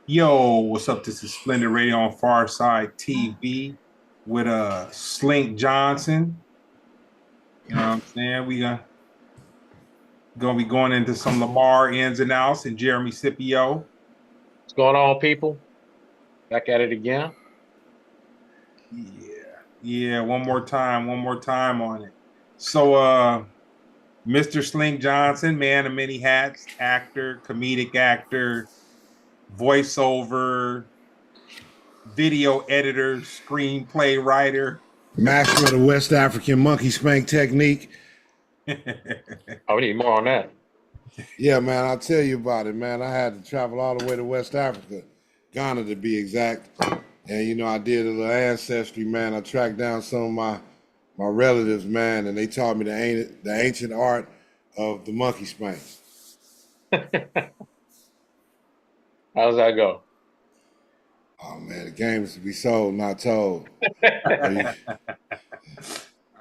Yo, what's up? This is Splendid Radio on Farside TV with Slink Johnson. You know what I'm saying? We gonna be going into some Lamar ins and outs and Jeremy Scippio. What's going on, people? Back at it again. Yeah, yeah, one more time on it. So Mr. Slink Johnson, man of many hats, actor, comedic actor, voiceover, video editor, screenplay writer. Master of the West African monkey spank technique. Oh, we need more on that. Yeah, man, I'll tell you about it, man. I had to travel all the way to West Africa, Ghana to be exact. And I did a little ancestry, man. I tracked down some of my relatives, man, and they taught me the ancient art of the monkey spank. How's that go? Oh man, the game is to be sold, not told. I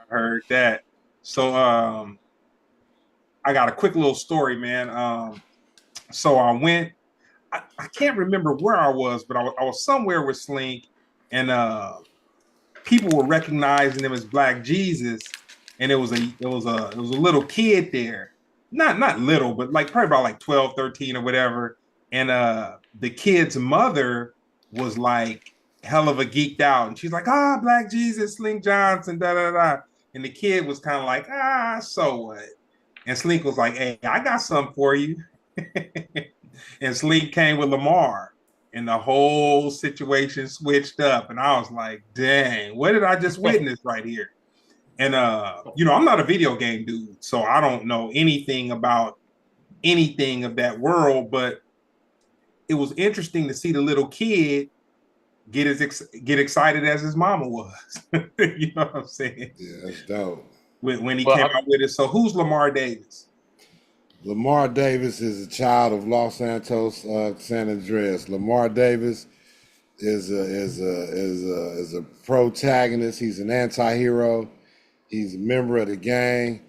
heard that. So I got a quick little story, man. So I can't remember where I was, but I was somewhere with Slink, and people were recognizing him as Black Jesus, and it was a little kid there. Not little, but like probably about like 12, 13 or whatever. And the kid's mother was like hell of a geeked out, and she's like, Black Jesus, Slink Johnson, da da da. And the kid was kind of like, so what? And Slink was like, hey, I got something for you. And Slink came with Lamar, and the whole situation switched up. And I was like, dang, what did I just witness right here? And I'm not a video game dude, so I don't know anything about anything of that world, but it was interesting to see the little kid get excited as his mama was. You know what I'm saying? Yeah, that's dope. When he came out with it. So who's Lamar Davis? Lamar Davis is a child of Los Santos, San Andreas. Lamar Davis is a protagonist. He's an anti-hero. He's a member of the gang.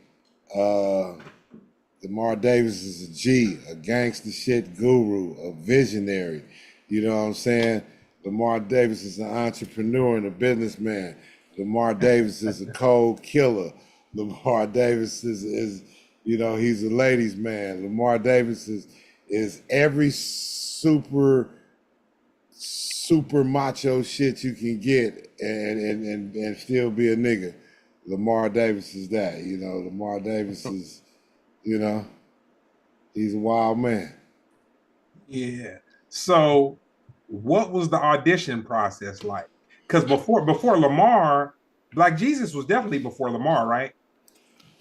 Lamar Davis is a G, a gangster shit guru, a visionary. You know what I'm saying? Lamar Davis is an entrepreneur and a businessman. Lamar Davis is a cold killer. Lamar Davis is he's a ladies' man. Lamar Davis is every super macho shit you can get and still be a nigga. Lamar Davis is that. Lamar Davis is, he's a wild man. Yeah. So what was the audition process like? Because before Lamar, Black Jesus was definitely before Lamar, right?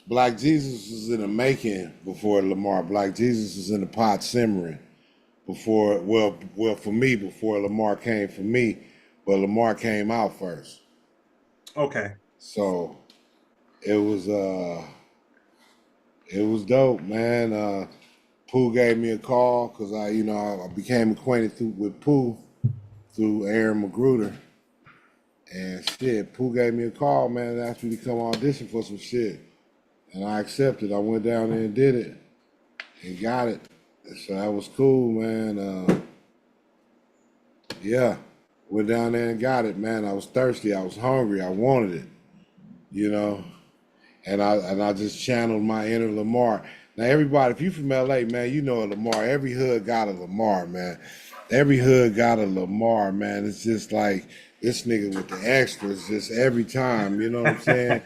Black Jesus was in the making before Lamar. Black Jesus was in the pot simmering before, for me, before Lamar came for me, but Lamar came out first. Okay. So it was dope, man. Pooh gave me a call because I became acquainted with Pooh through Aaron Magruder. And shit, Pooh gave me a call, man, and asked me to come audition for some shit. And I accepted. I went down there and did it and got it. So that was cool, man. Yeah, went down there and got it, man. I was thirsty. I was hungry. I wanted it, And I just channeled my inner Lamar. Now, everybody, if you from LA, man, you know a Lamar. Every hood got a Lamar, man. Every hood got a Lamar, man. It's just like this nigga with the extras just every time, you know what I'm saying?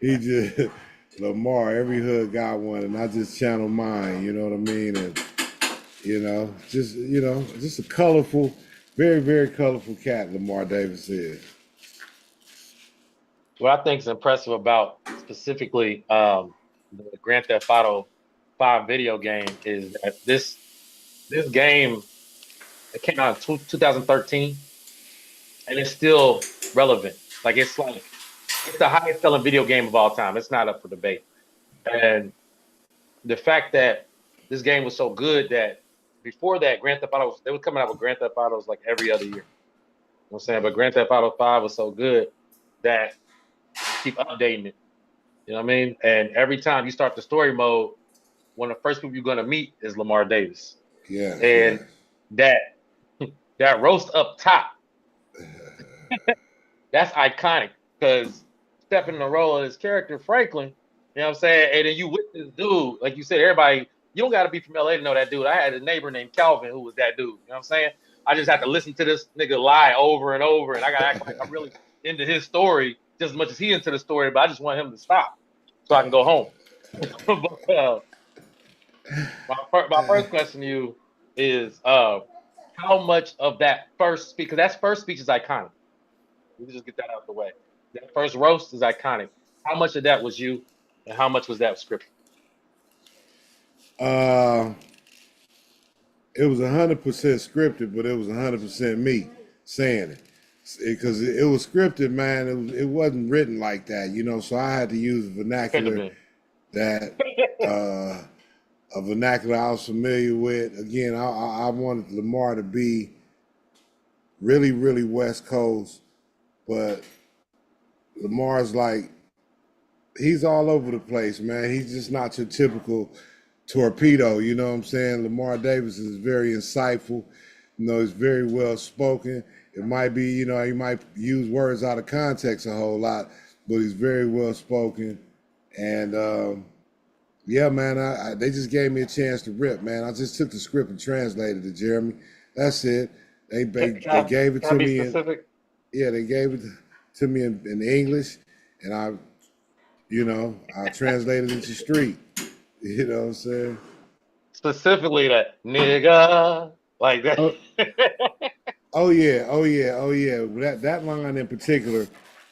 He just, Lamar, every hood got one, and I just channeled mine, you know what I mean? And, just a colorful, very, very colorful cat, Lamar Davis is. What I think is impressive about specifically the Grand Theft Auto 5 video game is that this game, it came out in 2013 and it's still relevant. It's the highest selling video game of all time. It's not up for debate. And the fact that this game was so good that before that, Grand Theft Auto, they were coming out with Grand Theft Autos like every other year. You know what I'm saying? But Grand Theft Auto 5 was so good that keep updating it. You know what I mean? And every time you start the story mode, one of the first people you're going to meet is Lamar Davis. Yeah. And that that roast up top, that's iconic because stepping in the role of his character, Franklin, you know what I'm saying? And then you with this dude, like you said, everybody, you don't got to be from LA to know that dude. I had a neighbor named Calvin who was that dude. You know what I'm saying? I just had to listen to this nigga lie over and over, and I got to act like I'm really into his story just as much as he into the story, but I just want him to stop so I can go home. But, my first question to you is how much of that first speech, because that first speech is iconic. We can just get that out of the way. That first roast is iconic. How much of that was you, and how much was that scripted? It was 100% scripted, but it was 100% me saying it because it was scripted, man. It wasn't written like that, you know. So I had to use vernacular that a vernacular I was familiar with. Again, I wanted Lamar to be really, really West Coast, but Lamar's like, he's all over the place, man. He's just not your typical torpedo, you know what I'm saying? Lamar Davis is very insightful. You know, he's very well spoken. It might be, you know, he might use words out of context a whole lot, but he's very well spoken. And yeah, man, they just gave me a chance to rip, man. I just took the script and translated it, Jeremy. That's it. They gave it to me. They gave it to me in English, and I translated it to street. You know what I'm saying? Specifically that nigga like that. Oh yeah. That line in particular,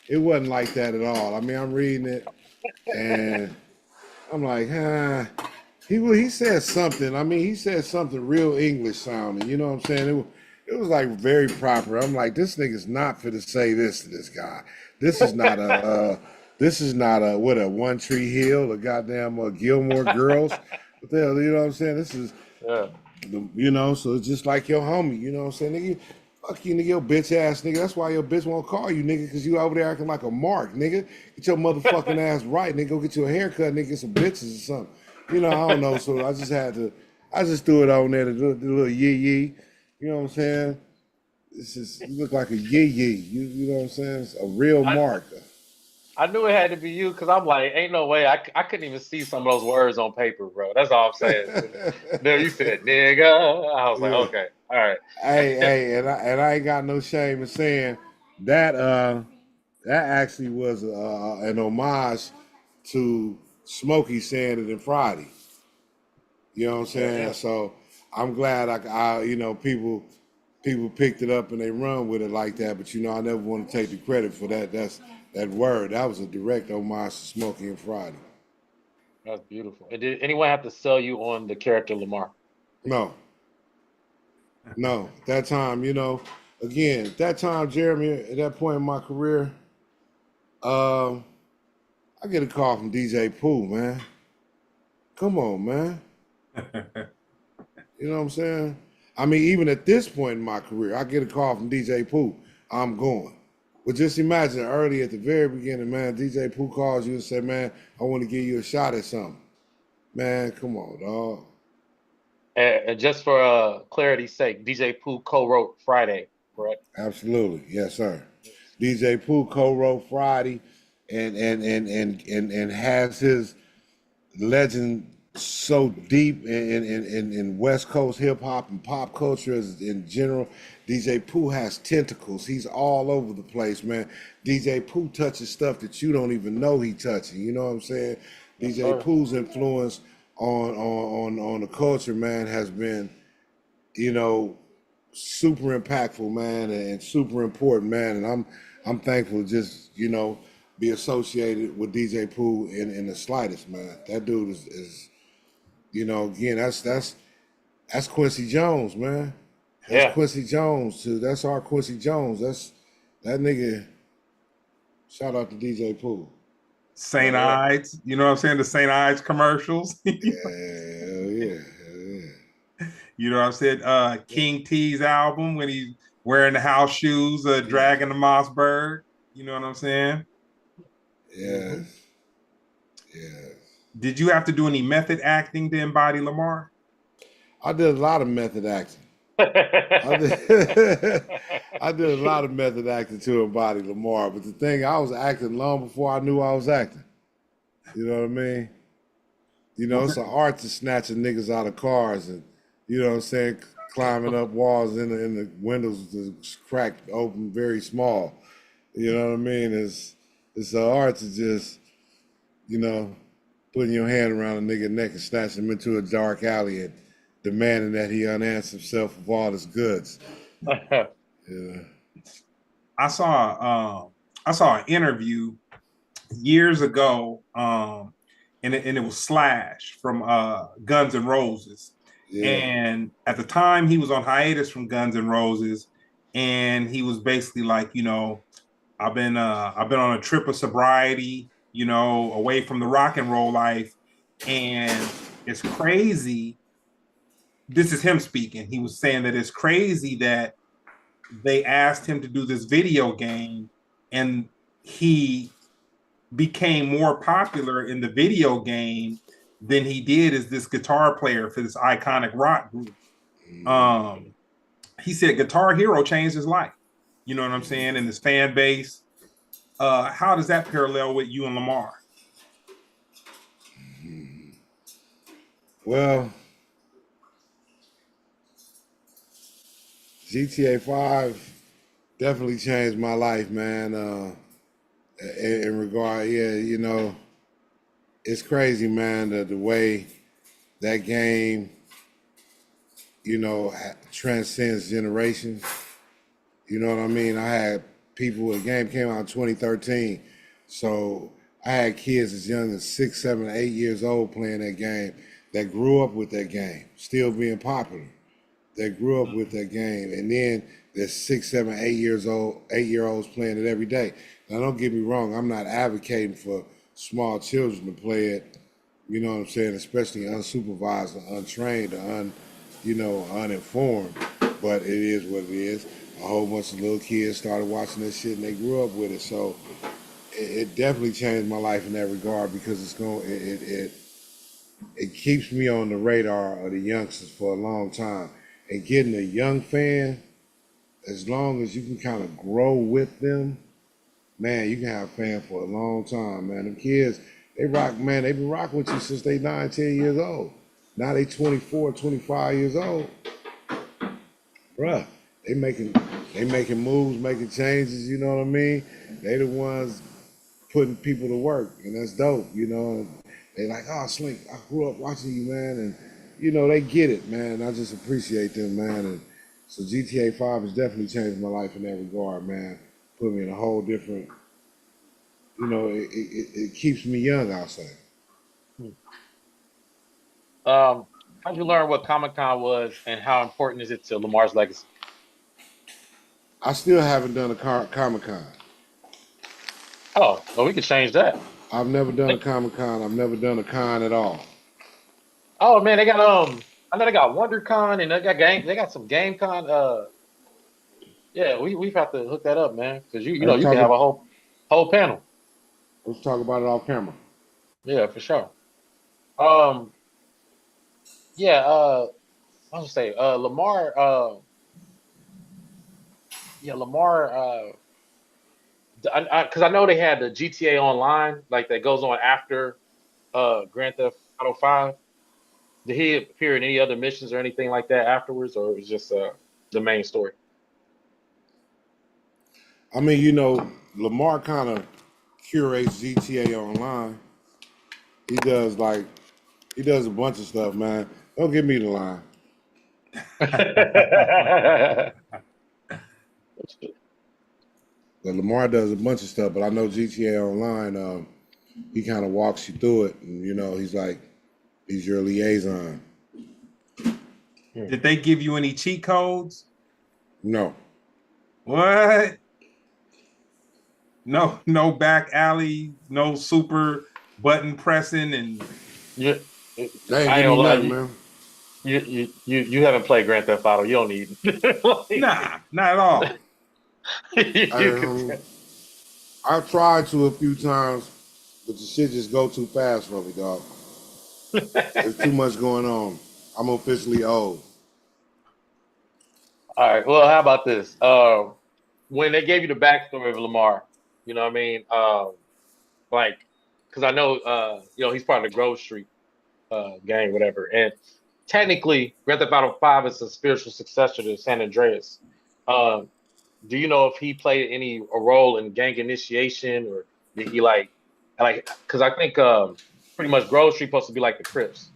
it wasn't like that at all. I mean, I'm reading it and I'm like, he said something. I mean, he said something real English sounding. You know what I'm saying? It was like very proper. I'm like, this nigga's not for to say this to this guy. This is not a what a One Tree Hill, a goddamn Gilmore Girls. What the hell, you know what I'm saying? This is, so it's just like your homie. You know what I'm saying? Nigga, fuck you, nigga, your bitch ass nigga. That's why your bitch won't call you, nigga, because you over there acting like a mark, nigga. Get your motherfucking ass right, nigga. Go get you a haircut, nigga, get some bitches or something. You know, I don't know. So I just threw it on there to do the little yee. You know what I'm saying? It's just, you look like a yee. You know what I'm saying? It's a real mark. I knew it had to be you because I'm like, ain't no way. I couldn't even see some of those words on paper, bro. That's all I'm saying. No, you said nigga. I was like, okay, all right. Hey, and I ain't got no shame in saying that. That actually was an homage to Smokey saying it in Friday. You know what I'm saying? Yeah. So I'm glad people picked it up and they run with it like that. But I never want to take the credit for that. That word. That was a direct homage to Smokey and Friday. That's beautiful. And did anyone have to sell you on the character Lamar? No. At that time, again, at that time, Jeremy, at that point in my career, I get a call from DJ Pooh, man. Come on, man. You know what I'm saying? I mean, even at this point in my career, I get a call from DJ Pooh. I'm going. But just imagine early at the very beginning, man, DJ Pooh calls you and say, man, I want to give you a shot at something. Man, come on, dog. And just for clarity's sake, DJ Pooh co-wrote Friday, correct? Absolutely, yes, sir. DJ Pooh co-wrote Friday, and has his legend so deep in West Coast hip hop and pop culture in general. DJ Pooh has tentacles. He's all over the place, man. DJ Pooh touches stuff that you don't even know he touching. You know what I'm saying? DJ Pooh's influence on the culture, man, has been, super impactful, man, and super important, man. And I'm thankful to just, be associated with DJ Pooh in the slightest, man. That dude is again, that's Quincy Jones, man. That's Quincy Jones too. That's our Quincy Jones. That's that nigga. Shout out to DJ Pooh. St. Ides, you know what I'm saying? The St. Ides commercials. Yeah. You know what I'm saying? King T's album when he's wearing the house shoes, dragging the Mossberg. You know what I'm saying? Yes. Did you have to do any method acting to embody Lamar? I did a lot of method acting. I did, I did a lot of method acting to embody Lamar, but the thing, I was acting long before I knew I was acting. You know what I mean? You know, it's an art to snatching niggas out of cars and, you know what I'm saying, climbing up walls in the windows that's cracked open very small. You know what I mean? It's an art to just, you know, putting your hand around a nigga neck and snatching him into a dark alley and demanding that he unanswer himself of all his goods. Yeah. I saw an interview years ago, and it was Slash from Guns N' Roses. Yeah. And at the time, he was on hiatus from Guns N' Roses, and he was basically like, you know, I've been on a trip of sobriety, you know, away from the rock and roll life, and it's crazy. This is him speaking. He was saying that it's crazy that they asked him to do this video game, and he became more popular in the video game than he did as this guitar player for this iconic rock group. He said Guitar Hero changed his life. You know what I'm saying? And his fan base. How does that parallel with you and Lamar? Well, GTA 5 definitely changed my life, man. In regard, yeah, you know, it's crazy, man, the way that game, you know, transcends generations. You know what I mean? I had people, the game came out in 2013, so I had kids as young as 6, 7, 8 years old playing that game that grew up with that game, still being popular. That grew up with that game, and then there's 6, 7, 8-year-olds playing it every day. Now, don't get me wrong, I'm not advocating for small children to play it, you know what I'm saying, especially unsupervised or untrained or uninformed, but it is what it is. A whole bunch of little kids started watching this shit and they grew up with it, so it definitely changed my life in that regard because it keeps me on the radar of the youngsters for a long time. And getting a young fan, as long as you can kind of grow with them, man, you can have fans for a long time, man. Them kids, they rock, man, they've been rocking with you since they 9, 10 years old. Now they 24, 25 years old. Bruh, they making moves, making changes, you know what I mean? They the ones putting people to work, and that's dope, you know. They like, oh, Slink, I grew up watching you, man, and you know, they get it, man. I just appreciate them, man. And so GTA 5 has definitely changed my life in that regard, man. Put me in a whole different, you know, it keeps me young, I'll say. How'd you learn what Comic-Con was and how important is it to Lamar's legacy? I still haven't done a Comic-Con. Oh, well, we could change that. I've never done a Comic-Con. I've never done a con at all. Oh man, they got I know they got WonderCon and they got some GameCon. Yeah, we've got to hook that up, man, because you know you can have a whole panel. Let's talk about it off camera. Yeah, for sure. Yeah, I was gonna say Lamar. Yeah, Lamar. Because I know they had the GTA Online, like that goes on after Grand Theft Auto 5. Did he appear in any other missions or anything like that afterwards, or it was just the main story? I mean, you know, Lamar kind of curates GTA Online. He does a bunch of stuff, man. Don't give me the line. But Lamar does a bunch of stuff, but I know GTA Online, he kind of walks you through it, and you know, he's your liaison. Did they give you any cheat codes? No. What? No back alley, no super button pressing, and Yeah, They ain't give me nothing, man. You haven't played Grand Theft Auto. You don't need. Nah, not at all. I've tried to a few times, but the shit just go too fast for me, dog. There's too much going on. I'm officially old. right. Well, how about this? When they gave you the backstory of Lamar, you know what I mean? Like, because I know, he's part of the Grove Street gang, whatever. And technically, Grand Theft Auto 5 is a spiritual successor to San Andreas. Um, do you know if he played any a role in gang initiation, or did he like? Because I think pretty much Grove Street supposed to be like the Crips.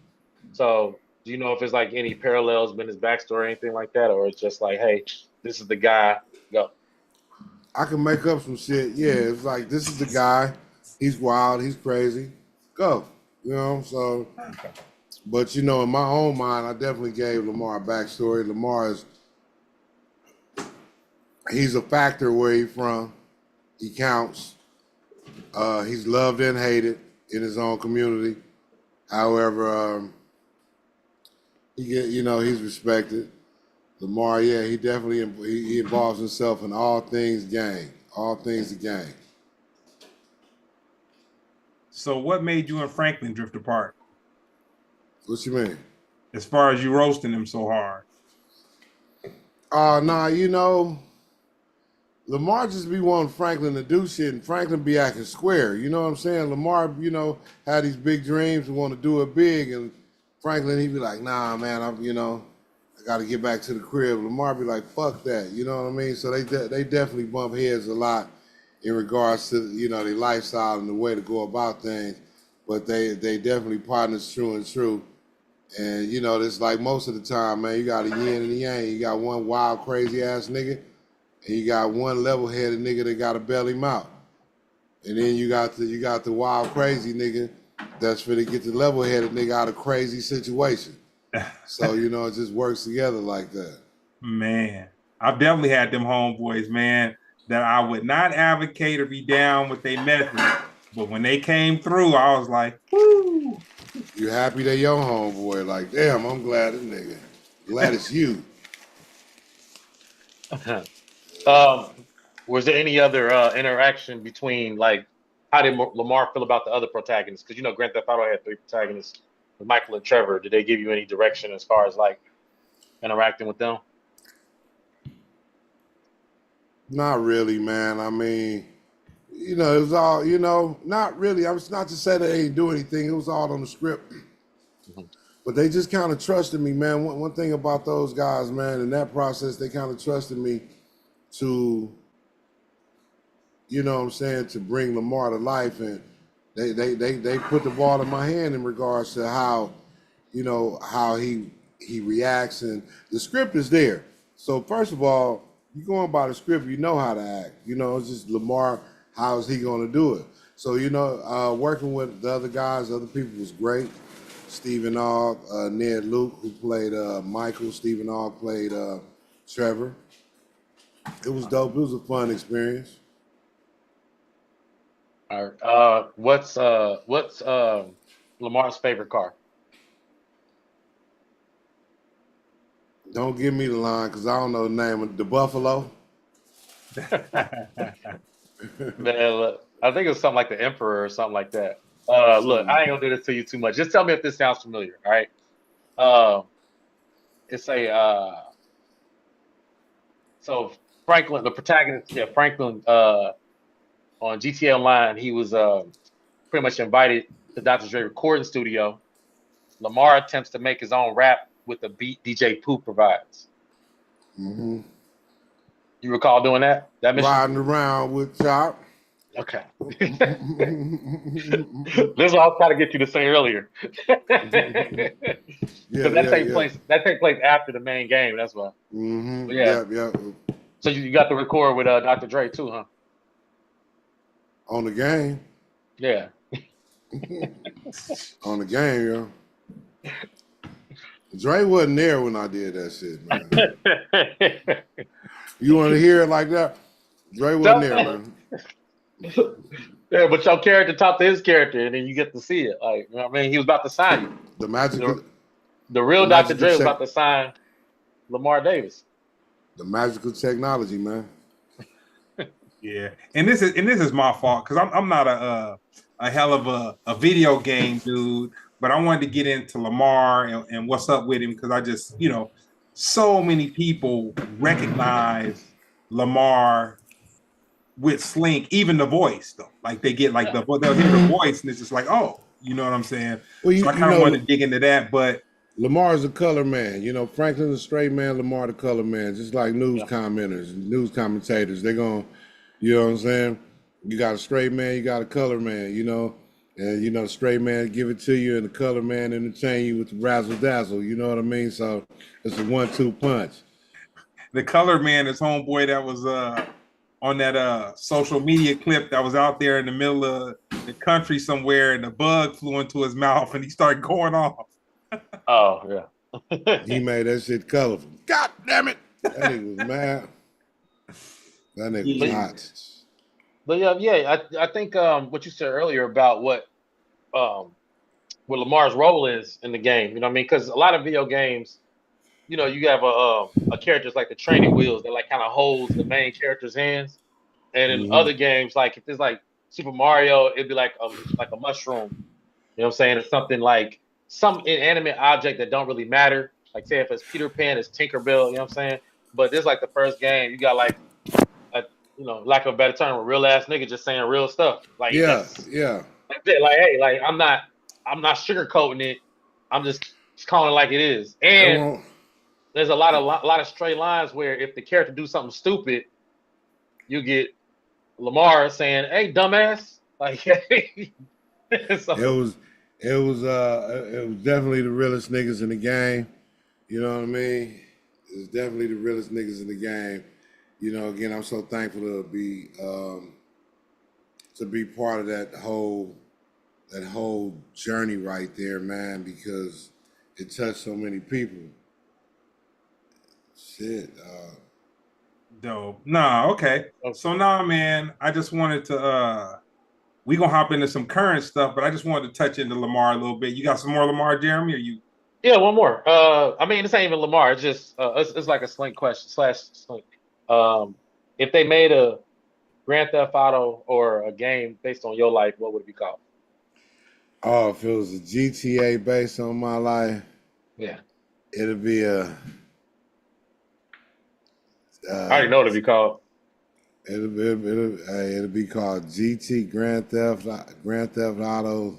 So, do you know if it's like any parallels in his backstory or anything like that, or it's just like, hey, this is the guy? Go. I can make up some shit. Yeah, it's like this is the guy. He's wild. He's crazy. Go. You know. So, but in my own mind, I definitely gave Lamar a backstory. He's a factor where he's from. He counts. He's loved and hated in his own community. However, he's respected. Lamar, yeah, he definitely he involves himself in all things gang, all things the gang. So what made you and Franklin drift apart? What you mean? As far as you roasting him so hard. Lamar just be wanting Franklin to do shit, and Franklin be acting square. You know what I'm saying? Lamar, had these big dreams and want to do it big, and Franklin, he be like, nah, man, I got to get back to the crib. Lamar be like, fuck that. You know what I mean? So they definitely bump heads a lot in regards to, their lifestyle and the way to go about things. But they definitely partners true and true. And, it's like most of the time, man, you got a yin and a yang. You got one wild, crazy ass nigga, and you got one level-headed nigga that got to bail him out. And then you got the wild, crazy nigga that's finna get the level-headed nigga out of crazy situation. So, it just works together like that. Man, I've definitely had them homeboys, man, that I would not advocate or be down with their methods. But when they came through, I was like, woo. You happy they your homeboy? Like, damn, I'm glad this nigga. Glad it's you. Was there any other interaction between, like, how did Lamar feel about the other protagonists? Because Grand Theft Auto had 3 protagonists, with Michael and Trevor. Did they give you any direction as far as like interacting with them? Not really, man. I mean, it was all, not really. I was not to say they ain't do anything. It was all on the script. Mm-hmm. But they just kind of trusted me, man. One thing about those guys, man, in that process, they kind of trusted me to, to bring Lamar to life. And they put the ball in my hand in regards to how, how he reacts, and the script is there. So first of all, you going by the script, you know how to act. It's just Lamar, how is he going to do it? So, working with the other guys, other people was great. Stephen Ogg, Ned Luke, who played Michael. Stephen Ogg played Trevor. It was dope. It was a fun experience. All right. What's Lamar's favorite car? Don't give me the line because I don't know the name of the Buffalo. Man, look, I think it's something like the Emperor or something like that. Look, I ain't gonna do this to you too much. Just tell me if this sounds familiar. All right. It's a so Franklin, the protagonist, Franklin, on GTA Online, he was pretty much invited to Dr. Dre recording studio. Lamar attempts to make his own rap with the beat DJ Pooh provides. Mm-hmm. You recall doing that mission? Riding around with Chop. Okay. This is what I was trying to get you to say earlier. That takes place after the main game. That's why. Mm-hmm. Yeah. So you got to record with Dr. Dre too, huh? On the game. Yeah. On the game, yo. Dre wasn't there when I did that shit, man. You want to hear it like that? Dre wasn't there, man. Yeah, but your character talked to his character, and then you get to see it. Like, he was about to sign you. The real Dr. Dre was about to sign Lamar Davis. The magical technology, man. Yeah, and this is my fault because I'm not a hell of a video game dude, but I wanted to get into Lamar and what's up with him because I just so many people recognize Lamar with Slink, even the voice though. Like they get like they'll hear the voice and it's just like, oh, you know what I'm saying? Well, So I you kind of know, wanted to dig into that, but Lamar's a color man. You know, Franklin's a straight man, Lamar the color man. Just like news commenters, news commentators. They're going, you know what I'm saying? You got a straight man, you got a color man, you know. And, you know, the straight man give it to you and the color man entertain you with the razzle dazzle. You know what I mean? So it's a 1-2 punch. the color man is homeboy that was on that social media clip that was out there in the middle of the country somewhere and the bug flew into his mouth and he started going off. Oh yeah. He made that shit colorful. God damn it. That nigga was mad. That nigga was hot. But I think what you said earlier about what Lamar's role is in the game, you know what I mean? Because a lot of video games, you know, you have a character's like the training wheels that like kind of holds the main character's hands. And in other games, like if it's like Super Mario, it'd be like a mushroom. You know what I'm saying? It's something like some inanimate object that don't really matter. Like say if it's Peter Pan, it's Tinkerbell, you know what I'm saying? But this like the first game, you got like a, you know, lack of a better term, a real ass nigga just saying real stuff. Like that's it. Like, hey, like I'm not sugarcoating it. I'm just calling it like it is. And there's a lot of stray lines where if the character do something stupid, you get Lamar saying, "Hey, dumbass!" Like, so, it was definitely the realest niggas in the game. You know what I mean? It was definitely the realest niggas in the game. You know, again, I'm so thankful to be part of that whole journey right there, man, because it touched so many people. Shit. Dope. Nah, okay. So now, man, I just wanted to we gonna hop into some current stuff, but I just wanted to touch into Lamar a little bit. You got some more Lamar, Jeremy, or you? Yeah, one more. I mean, this ain't even Lamar. It's just it's like a Slink question / Slink. If they made a Grand Theft Auto or a game based on your life, what would it be called? Oh, if it was a GTA based on my life, yeah, it'd be a. I already know what it'd be called. It'll be called Grand Theft Auto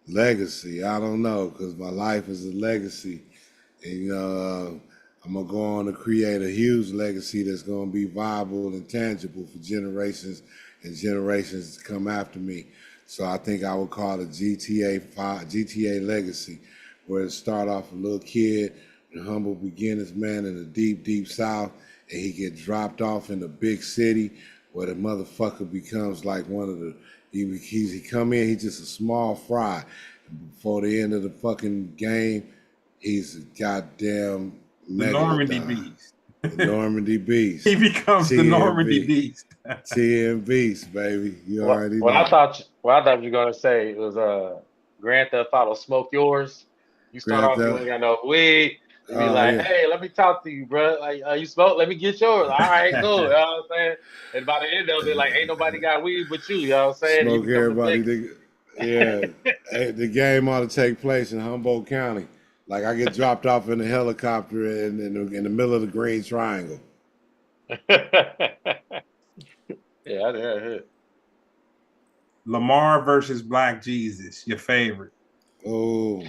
Legacy. I don't know, because my life is a legacy, and you know, I'm gonna go on to create a huge legacy that's gonna be viable and tangible for generations and generations to come after me. So I think I would call it GTA Legacy, where it start off a little kid, the humble beginnings, man, in the deep, deep South, and he get dropped off in the big city where the motherfucker becomes like one of the, he come in, he's just a small fry. And before the end of the fucking game, he's a goddamn the Normandy Beast. The Normandy Beast. He becomes the Normandy Beast. TN Beast, baby. You already know. I thought you were gonna say it was Grand Theft Auto Smoke Yours. You start off, you ain't got no weed. You be like, hey, let me talk to you, bro. Like, you smoke? Let me get yours. All right, cool. You know what I'm saying? And by the end of it, like, ain't nobody got weed but you. You know what I'm saying? Smoke everybody. Hey, the game ought to take place in Humboldt County. Like, I get dropped off in a helicopter in the middle of the Green Triangle. Yeah. Lamar versus Black Jesus, your favorite. Oh.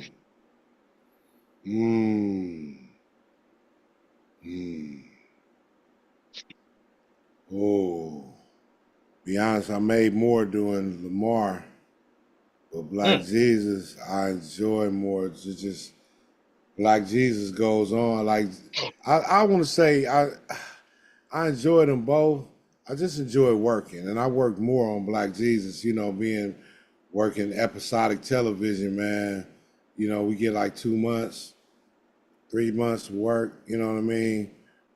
Oh. Be honest, I made more doing Lamar. But Black Jesus, I enjoy more. It's just Black Jesus goes on. Like I want to say I enjoy them both. I just enjoy working, and I work more on Black Jesus. You know, working episodic television, man. You know, we get like 2 months, 3 months to work. You know what I mean?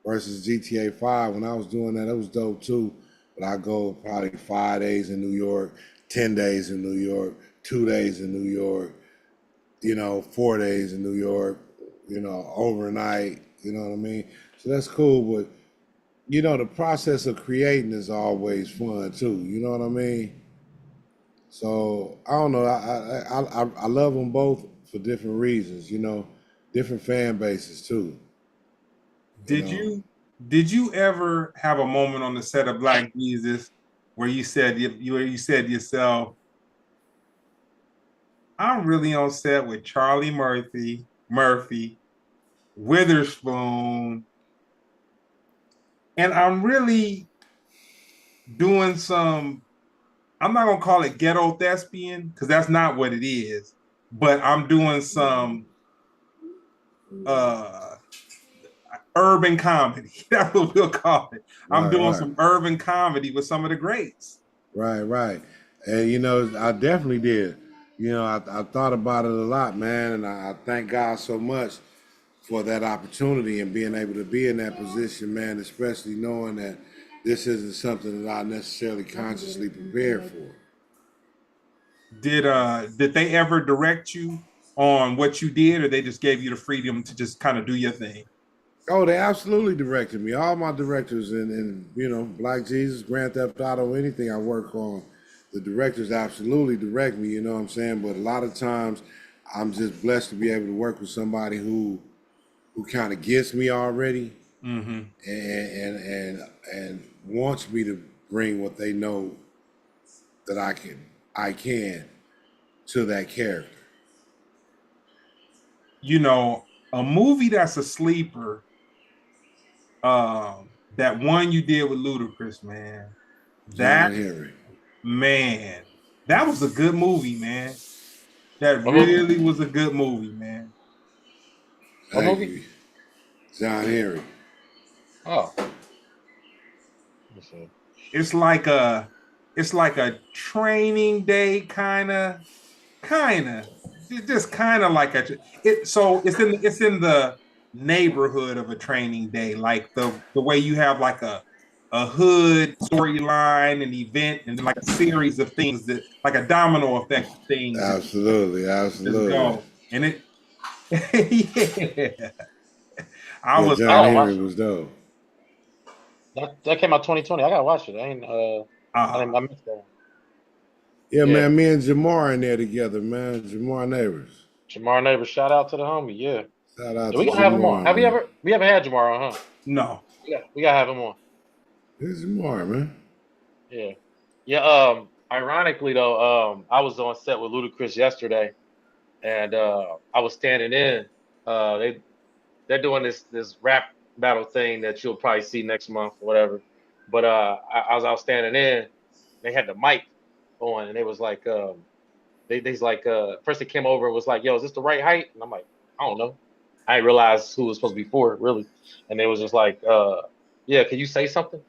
Versus GTA 5. When I was doing that, it was dope too. But I go probably 5 days in New York, 10 days in New York, 2 days in New York. You know, 4 days in New York. You know, overnight. You know what I mean? So that's cool, but you know, the process of creating is always fun too. You know what I mean? So I don't know. I love them both for different reasons. You know, different fan bases too. Did you ever have a moment on the set of Black Jesus where you said you said to yourself, I'm really on set with Charlie Murphy, Witherspoon, and I'm really doing some, I'm not gonna call it ghetto thespian because that's not what it is, but I'm doing some uh urban comedy. That's what we'll call it. I'm doing some urban comedy with some of the greats. Right. And I definitely did. I thought about it a lot, man, and I thank God so much for that opportunity and being able to be in that position, man, especially knowing that this isn't something that I necessarily consciously prepared for. Did they ever direct you on what you did, or they just gave you the freedom to just kind of do your thing? Oh, they absolutely directed me. All my directors in Black Jesus, Grand Theft Auto, anything I work on, the directors absolutely direct me, you know what I'm saying? But a lot of times I'm just blessed to be able to work with somebody who kind of gets me already, mm-hmm. and wants me to bring what they know that I can to that character. A movie that's a sleeper, that one you did with Ludacris, man. John Henry. Man, that was a good movie, man. That really was a good movie, man. Thank you. John Henry. Oh. It's like a training day kind of just kind of like it's in the neighborhood of a training day, like the way you have like a hood storyline, an event, and like a series of things that like a domino effect of things. Absolutely. Just go. And it yeah. John Henry was dope. That came out 2020. I gotta watch it. I missed that. Yeah, man, me and Jamar in there together, man. Jamar Neighbors. Shout out to the homie. Yeah. Shout out to we gotta have him on. We ever had Jamar on, huh? No. We gotta have him on. It's Jamar, man. Yeah. Yeah. Ironically though, I was on set with Ludacris yesterday, and I was standing in. They're doing this rap battle thing that you'll probably see next month or whatever. But I was standing in. They had the mic on, and they was like, they's like, first they came over and was like, "Yo, is this the right height?" And I'm like, "I don't know." I didn't realize who was supposed to be for it, really. And they was just like, "Yeah, can you say something?"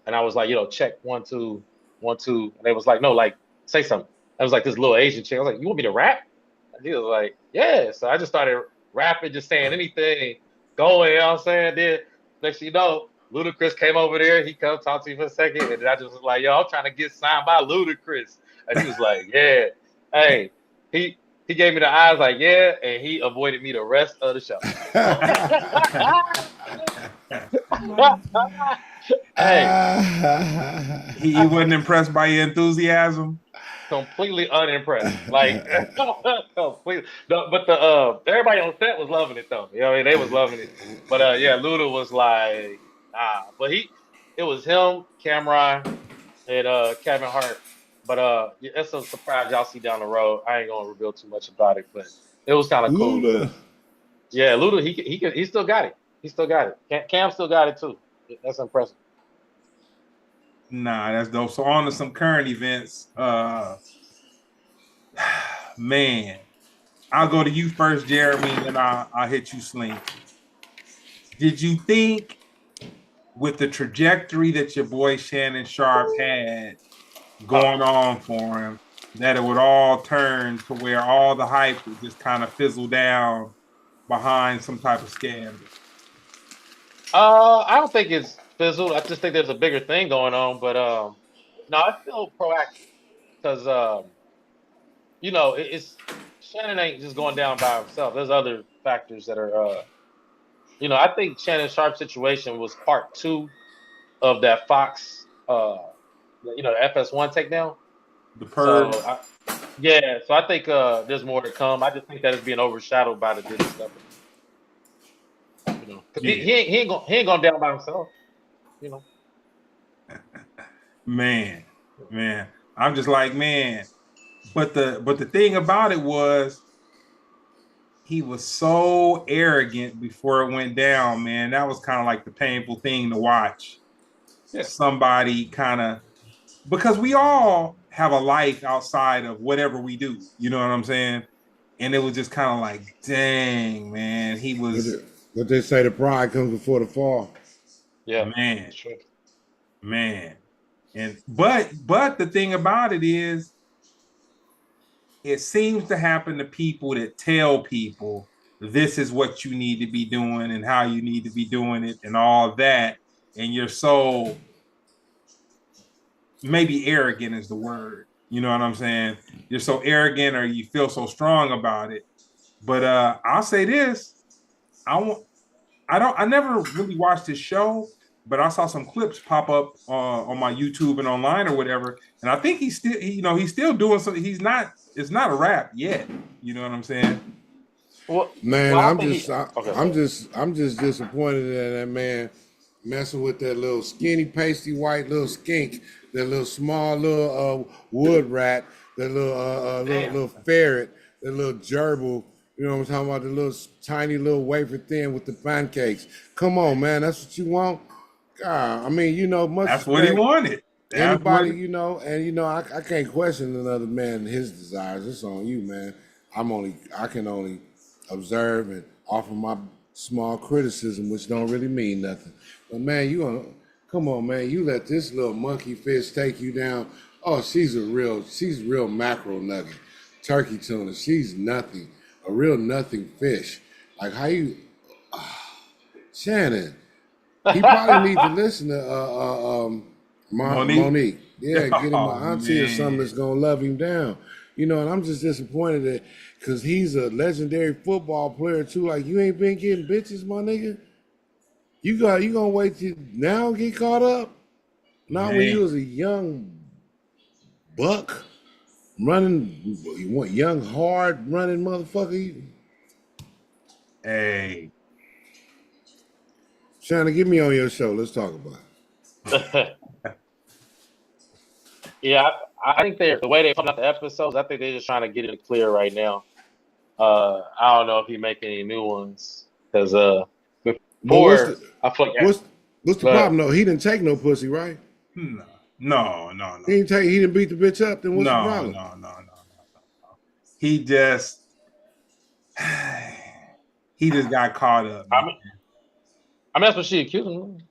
And I was like, check 1 2 1 2. And they was like, "No, like say something." I was like this little Asian chick. I was like, "You want me to rap?" And he was like, "Yeah." So I just started rapping, just saying anything, going. You know what I'm saying? Then next thing you know, Ludacris came over there. He come talk to me for a second, and then I just was like, "Yo, I'm trying to get signed by Ludacris." And he was like, "Yeah." Hey, he gave me the eyes like, "Yeah," and he avoided me the rest of the show. Hey, he wasn't impressed by your enthusiasm. Completely unimpressed, like completely. But everybody on set was loving it though. You know, what I mean, they was loving it. But yeah, Luda was like, But it was him, Cameron, and Kevin Hart. But it's a surprise y'all see down the road. I ain't gonna reveal too much about it, but it was kind of cool. Luda. Yeah, Luda, he still got it. He still got it. Cam still got it too. That's impressive. Nah, that's dope. So on to some current events. Man, I'll go to you first, Jeremy, and I'll hit you, Slink. Did you think with the trajectory that your boy Shannon Sharp had going on for him, that it would all turn to where all the hype would just kind of fizzle down behind some type of scandal? I don't think it's fizzled. I just think there's a bigger thing going on. But no, I feel proactive because it's Shannon ain't just going down by himself. There's other factors that are I think Shannon Sharp's situation was part 2 of that Fox the FS1 takedown. The Purge. So I think there's more to come. I just think that it's being overshadowed by the Diddy stuff. know, because he ain't going down by himself. You know, man. I'm just like, man. But the thing about it was he was so arrogant before it went down, man. That was kind of like the painful thing to watch. Yeah. Somebody kind of, because we all have a life outside of whatever we do. You know what I'm saying? And it was just kind of like, dang, man, he was, What they say, the pride comes before the fall. Yeah, man, sure. man. And but the thing about it is, it seems to happen to people that tell people this is what you need to be doing and how you need to be doing it and all that. And you're so, maybe arrogant is the word. You know what I'm saying? You're so arrogant or you feel so strong about it. But I'll say this. I never really watched his show, but I saw some clips pop up on my YouTube and online or whatever. And I think he's still doing something. It's not a rap yet. You know what I'm saying? Well, Man, well, I'm just disappointed in that man messing with that little skinny, pasty white little skink, that little small little wood rat, that little ferret, that little gerbil. You know what I'm talking about? The little tiny little wafer thin with the pancakes. Come on, man, that's what you want. God, I mean, you know, much That's what he wanted. Anybody, you know, and you know, I can't question another man and his desires. It's on you, man. I can only observe and offer my small criticism, which don't really mean nothing. But man, come on, man. You let this little monkey fish take you down. Oh, she's real mackerel nugget, turkey tuna. She's nothing, a real nothing fish. Like how you, Shannon. He probably need to listen to Monique. Yeah, get him an auntie or something that's gonna love him down. You know, and I'm just disappointed that because he's a legendary football player too. Like you ain't been getting bitches, my nigga. You gonna wait till now get caught up? Not when you was a young buck running, young hard running motherfucker. Hey, Shannon, get me on your show. Let's talk about it. Yeah, I think the way they put out the episodes, I think they're just trying to get it clear right now. I don't know if he make any new ones because before I feel like what's the problem though? He didn't take no pussy, right? No. He didn't beat the bitch up. Then what's the problem? No. He just got caught up. I mean, that's what she accused him of.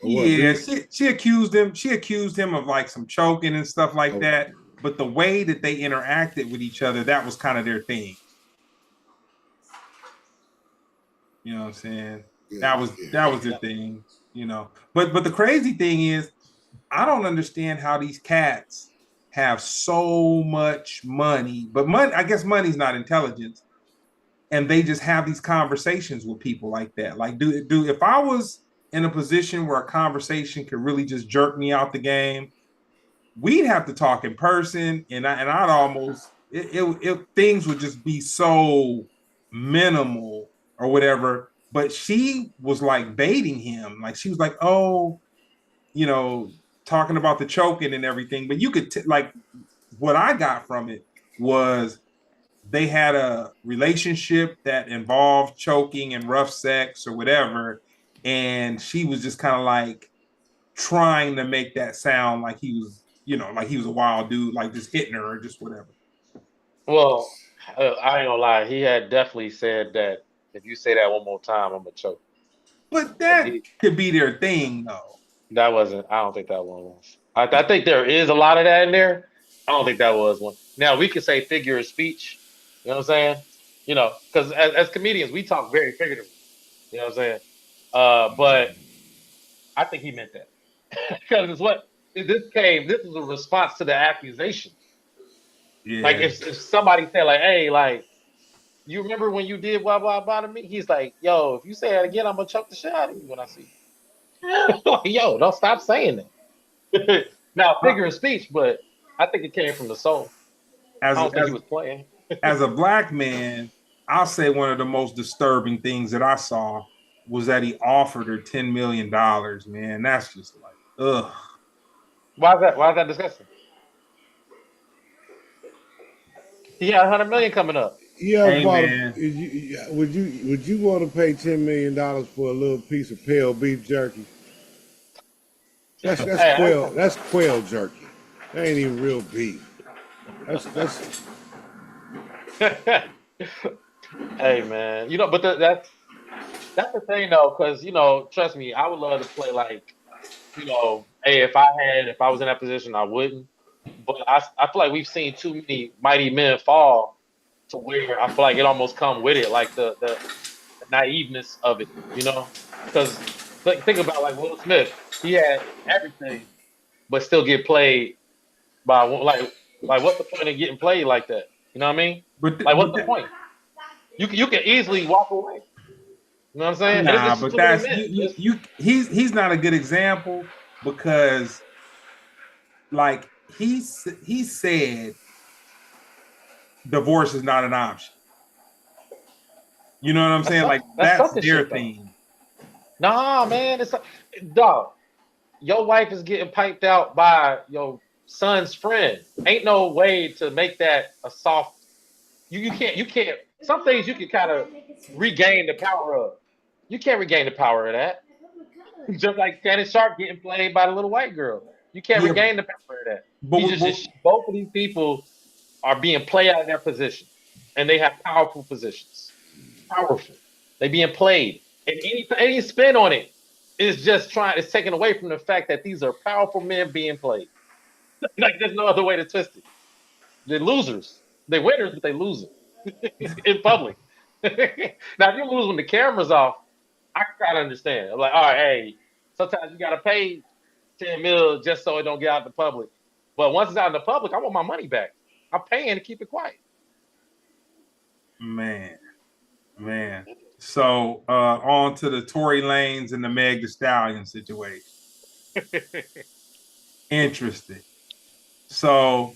Yeah, she accused him. She accused him of like some choking and stuff like that. But the way that they interacted with each other, that was kind of their thing. You know what I'm saying? That was their thing. You know. But the crazy thing is, I don't understand how these cats have so much money. But money, I guess, money's not intelligence. And they just have these conversations with people like that. Like, do if I was in a position where a conversation could really just jerk me out the game, we'd have to talk in person, and I'd almost things would just be so minimal or whatever. But she was like baiting him, like she was like, oh, you know, talking about the choking and everything. But you could like what I got from it was they had a relationship that involved choking and rough sex or whatever. And she was just kind of like trying to make that sound like he was, you know, like he was a wild dude, like just hitting her or just whatever. Well, I ain't gonna lie. He had definitely said that if you say that one more time, I'm gonna choke. But that could be their thing, though. That wasn't. I don't think that one was. I think there is a lot of that in there. I don't think that was one. Now we could say figure of speech. You know what I'm saying? You know, because as comedians, we talk very figuratively. You know what I'm saying? But I think he meant that because it's what this came. This is a response to the accusation. Yeah. Like if somebody said like, "Hey, like you remember when you did blah blah blah to me?" He's like, "Yo, if you say that again, I'm gonna choke the shit out of you when I see you." Like, yo, don't stop saying that. Now, figure of speech, but I think it came from the soul. I don't think he was playing. As a black man, I'll say one of the most disturbing things that I saw was that he offered her $10 million, man. That's just like, ugh. Why is that disgusting? He had 100 million coming up. Yeah, Hey, man. would you want to pay $10 million for a little piece of pale beef jerky? That's Hey, quail jerky. That ain't even real beef. That's hey, man. You know, but that's the thing though, because trust me, I would love to play like, hey, if I was in that position, I wouldn't. But I feel like we've seen too many mighty men fall to where I feel like it almost come with it, like the naiveness of it, because think about like Will Smith, he had everything, but still get played by like what's the point of getting played like that? You know what I mean? Like what's the point? You can easily walk away. You know what I'm saying? And nah, it's just but too many that's men. he's not a good example because like he said divorce is not an option. You know what I'm saying? Like That's that's sucker their shit though. thing. Nah, man, dog. Your wife is getting piped out by your son's friend. Ain't no way to make that a soft. You can't. Some things you can kind of regain the power of. You can't regain the power of that. Just like Shannon Sharp getting played by the little white girl. You can't Yeah, regain the power of that. but, but Both of these people are being played out of their position, and they have powerful positions. Powerful. They being played, and any spin on it is just it's taken away from the fact that these are powerful men being played. Like there's no other way to twist it. They're losers. They're winners, but they losers in public. Now, if you lose when the camera's off, I can kind of understand. I'm like, all right, hey, sometimes you gotta pay 10 mil just so it don't get out in the public. But once it's out in the public, I want my money back. I'm paying to keep it quiet. man. So on to the Tory Lanez and the Meg Thee Stallion situation. Interesting. So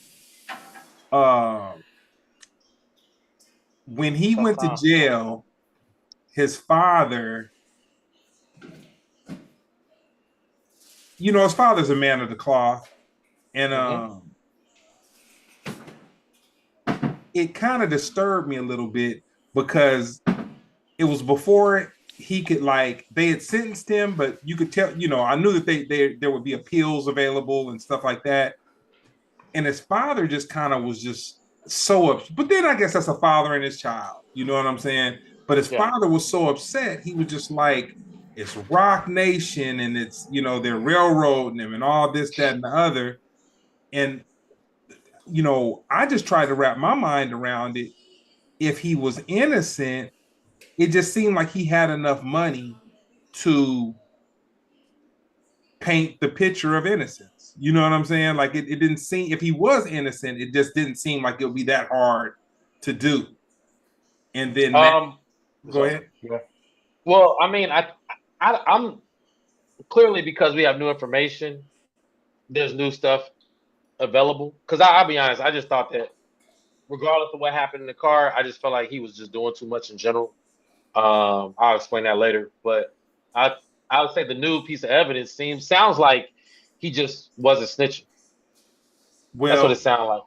when he went to jail, his father, his father's a man of the cloth, and it kind of disturbed me a little bit because it was before he could they had sentenced him, but you could tell, I knew that there would be appeals available and stuff like that. And his father just kind of was just so upset. But then I guess that's a father and his child. You know what I'm saying? But his father was so upset. He was just like, it's Rock Nation and it's, they're railroading him and all this, that, and the other. And, I just tried to wrap my mind around it. If he was innocent, it just seemed like he had enough money to paint the picture of innocence. You know what I'm saying? Like it didn't seem, if he was innocent, it just didn't seem like it would be that hard to do. And then go ahead. Yeah. Well, I mean, I'm clearly, because we have new information, there's new stuff available. Because I'll be honest, I just thought that regardless of what happened in the car, I just felt like he was just doing too much in general. I'll explain that later. But I would say the new piece of evidence sounds like he just wasn't snitching. Well, that's what it sounded like.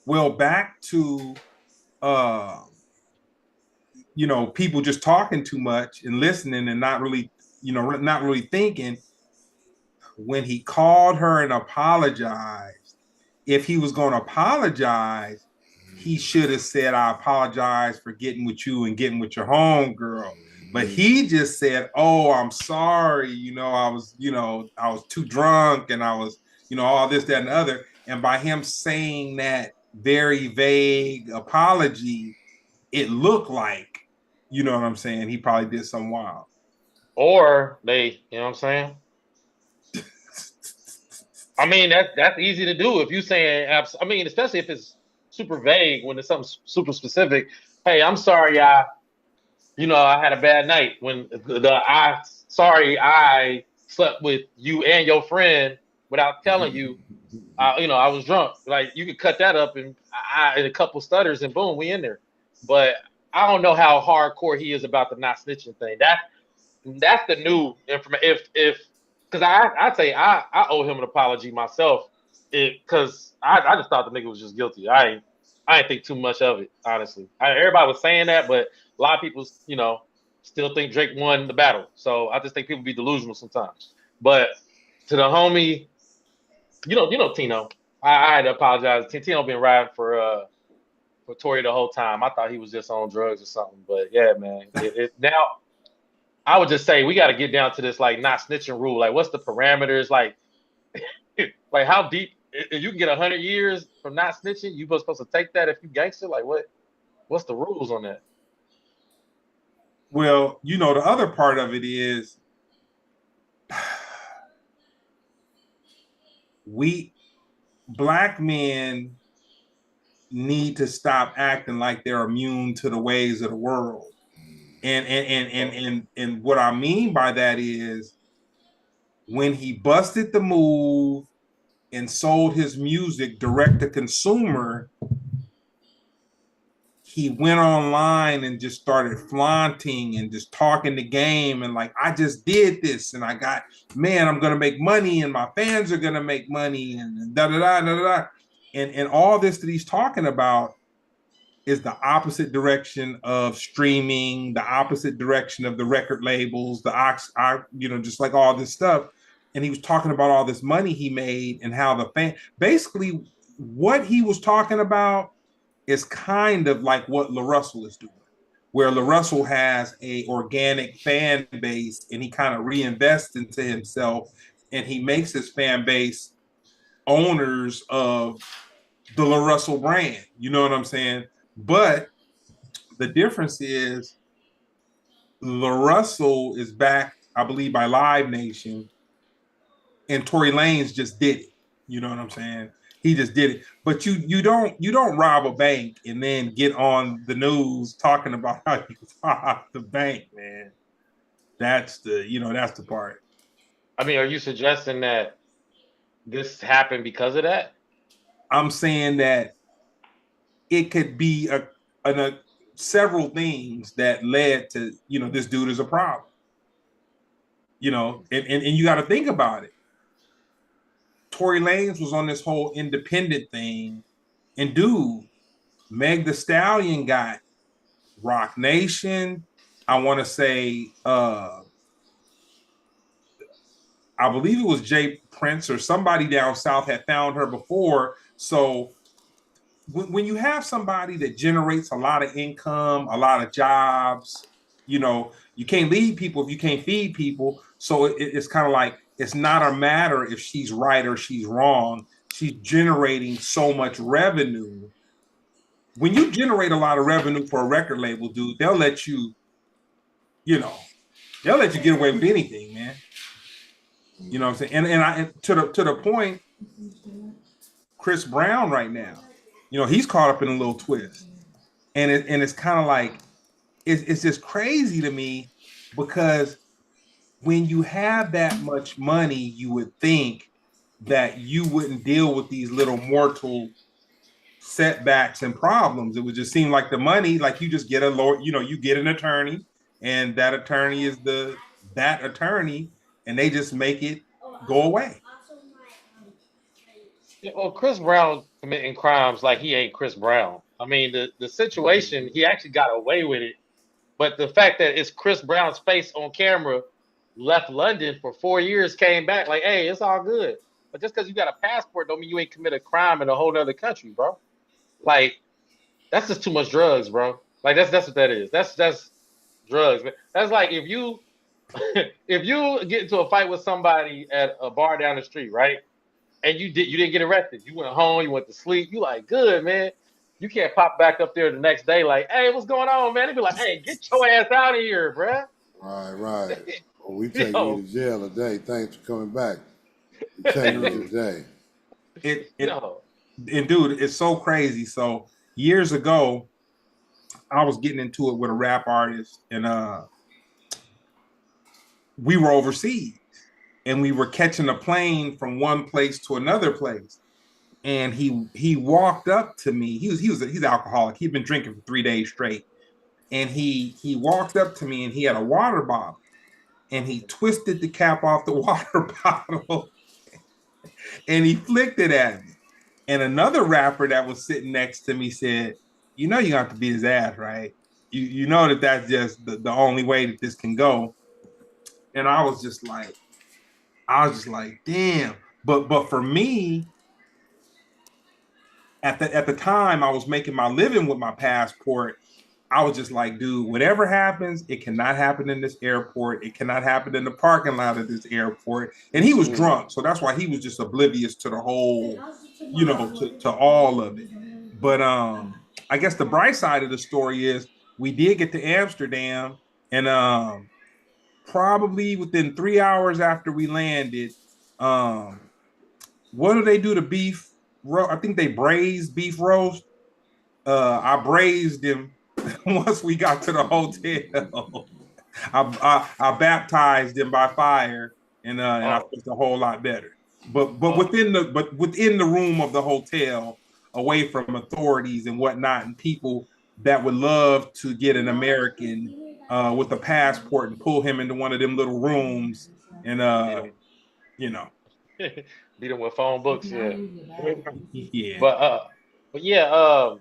Well, back to people just talking too much and listening and not really, not really thinking. When he called her and apologized, if he was going to apologize, he should have said, I apologize for getting with you and getting with your homegirl. But he just said, oh, I'm sorry. I was too drunk and I was, all this, that, and the other. And by him saying that very vague apology, it looked like, you know what I'm saying, he probably did something wild. Or they, you know what I'm saying? I mean, that's easy to do if you saying, I mean, especially if it's super vague, when it's something super specific. Hey, I'm sorry, I had a bad night. When I slept with you and your friend without telling you. I was drunk. Like, you could cut that up in a couple stutters and boom, we in there. But I don't know how hardcore he is about the not snitching thing. that's the new information. If because I'd say I owe him an apology myself. Because I just thought the nigga was just guilty. I didn't think too much of it, honestly. Everybody was saying that, but a lot of people, still think Drake won the battle. So I just think people be delusional sometimes. But to the homie, Tino. I had to apologize. Tino been riding for Tory the whole time. I thought he was just on drugs or something. But yeah, man. Now I would just say we got to get down to this like not snitching rule. Like, what's the parameters? Like how deep? If you can get 100 years from not snitching, you supposed to take that if you gangster? Like, what's the rules on that? Well, the other part of it is we black men need to stop acting like they're immune to the ways of the world. And what I mean by that is when he busted the move and sold his music direct to consumer, he went online and just started flaunting and just talking the game and like, I just did this and I'm going to make money and my fans are going to make money and da-da-da. And all this that he's talking about is the opposite direction of streaming, the opposite direction of the record labels, just like all this stuff. And he was talking about all this money he made and how basically what he was talking about is kind of like what LaRussell is doing, where LaRussell has a organic fan base and he kind of reinvests into himself and he makes his fan base owners of the LaRussell brand. You know what I'm saying? But the difference is LaRussell is backed, I believe, by Live Nation, and Tory Lanez just did it. You know what I'm saying? He just did it. But you don't rob a bank and then get on the news talking about how you robbed the bank, man. That's the part. I mean, are you suggesting that this happened because of that? I'm saying that it could be several things that led to, this dude is a problem. And you got to think about it. Tory Lanez was on this whole independent thing, and dude, Meg Thee Stallion got Rock Nation. I want to say, I believe it was Jay Prince or somebody down south had found her before. So when you have somebody that generates a lot of income, a lot of jobs, you can't lead people if you can't feed people. So it's kind of like, it's not a matter if she's right or she's wrong. She's generating so much revenue. When you generate a lot of revenue for a record label, dude, they'll let you get away with anything, man. You know what I'm saying? And to the point, Chris Brown right now, he's caught up in a little twist. And it's kind of like, it's just crazy to me because when you have that much money, you would think that you wouldn't deal with these little mortal setbacks and problems. It would just seem like the money, like you just get a lawyer, you get an attorney, and that attorney is that attorney, and they just make it go away. Yeah, well, Chris Brown committing crimes like he ain't Chris Brown. I mean, the situation, he actually got away with it. But the fact that it's Chris Brown's face on camera, left London for 4 years, came back like, hey, it's all good. But just because you got a passport don't mean you ain't committed a crime in a whole other country, bro. Like, that's just too much drugs, bro. Like, that's what that is. That's drugs, man. That's like if you get into a fight with somebody at a bar down the street, right? And you didn't get arrested. You went home, you went to sleep. You like, good, man. You can't pop back up there the next day like, hey, what's going on, man? They be like, hey, get your ass out of here, bruh. Right. Well, we take you to jail today. Thanks for coming back. We take you today. And dude, it's so crazy. So years ago, I was getting into it with a rap artist, and we were overseas, and we were catching a plane from one place to another place. And he walked up to me. He's an alcoholic. He'd been drinking for 3 days straight. And he walked up to me and he had a water bottle. and he twisted the cap off the water bottle and he flicked it at me. And another rapper that was sitting next to me said, "You know you have to beat his ass, right? You know that that's just the only way that this can go." And I was just like, damn. But for me, at the time I was making my living with my passport. I was just like, dude, whatever happens, it cannot happen in this airport. It cannot happen in the parking lot of this airport. And he was drunk, so that's why he was just oblivious to the whole, to all of it. But I guess the bright side of the story is we did get to Amsterdam, and probably within 3 hours after we landed, what do they do to beef? I think they braised beef roast. I braised him once we got to the hotel. I baptized him by fire, and I felt a whole lot better. But within the room of the hotel, away from authorities and whatnot, and people that would love to get an American with a passport and pull him into one of them little rooms, and beat him with phone books, yeah. Yeah. But yeah,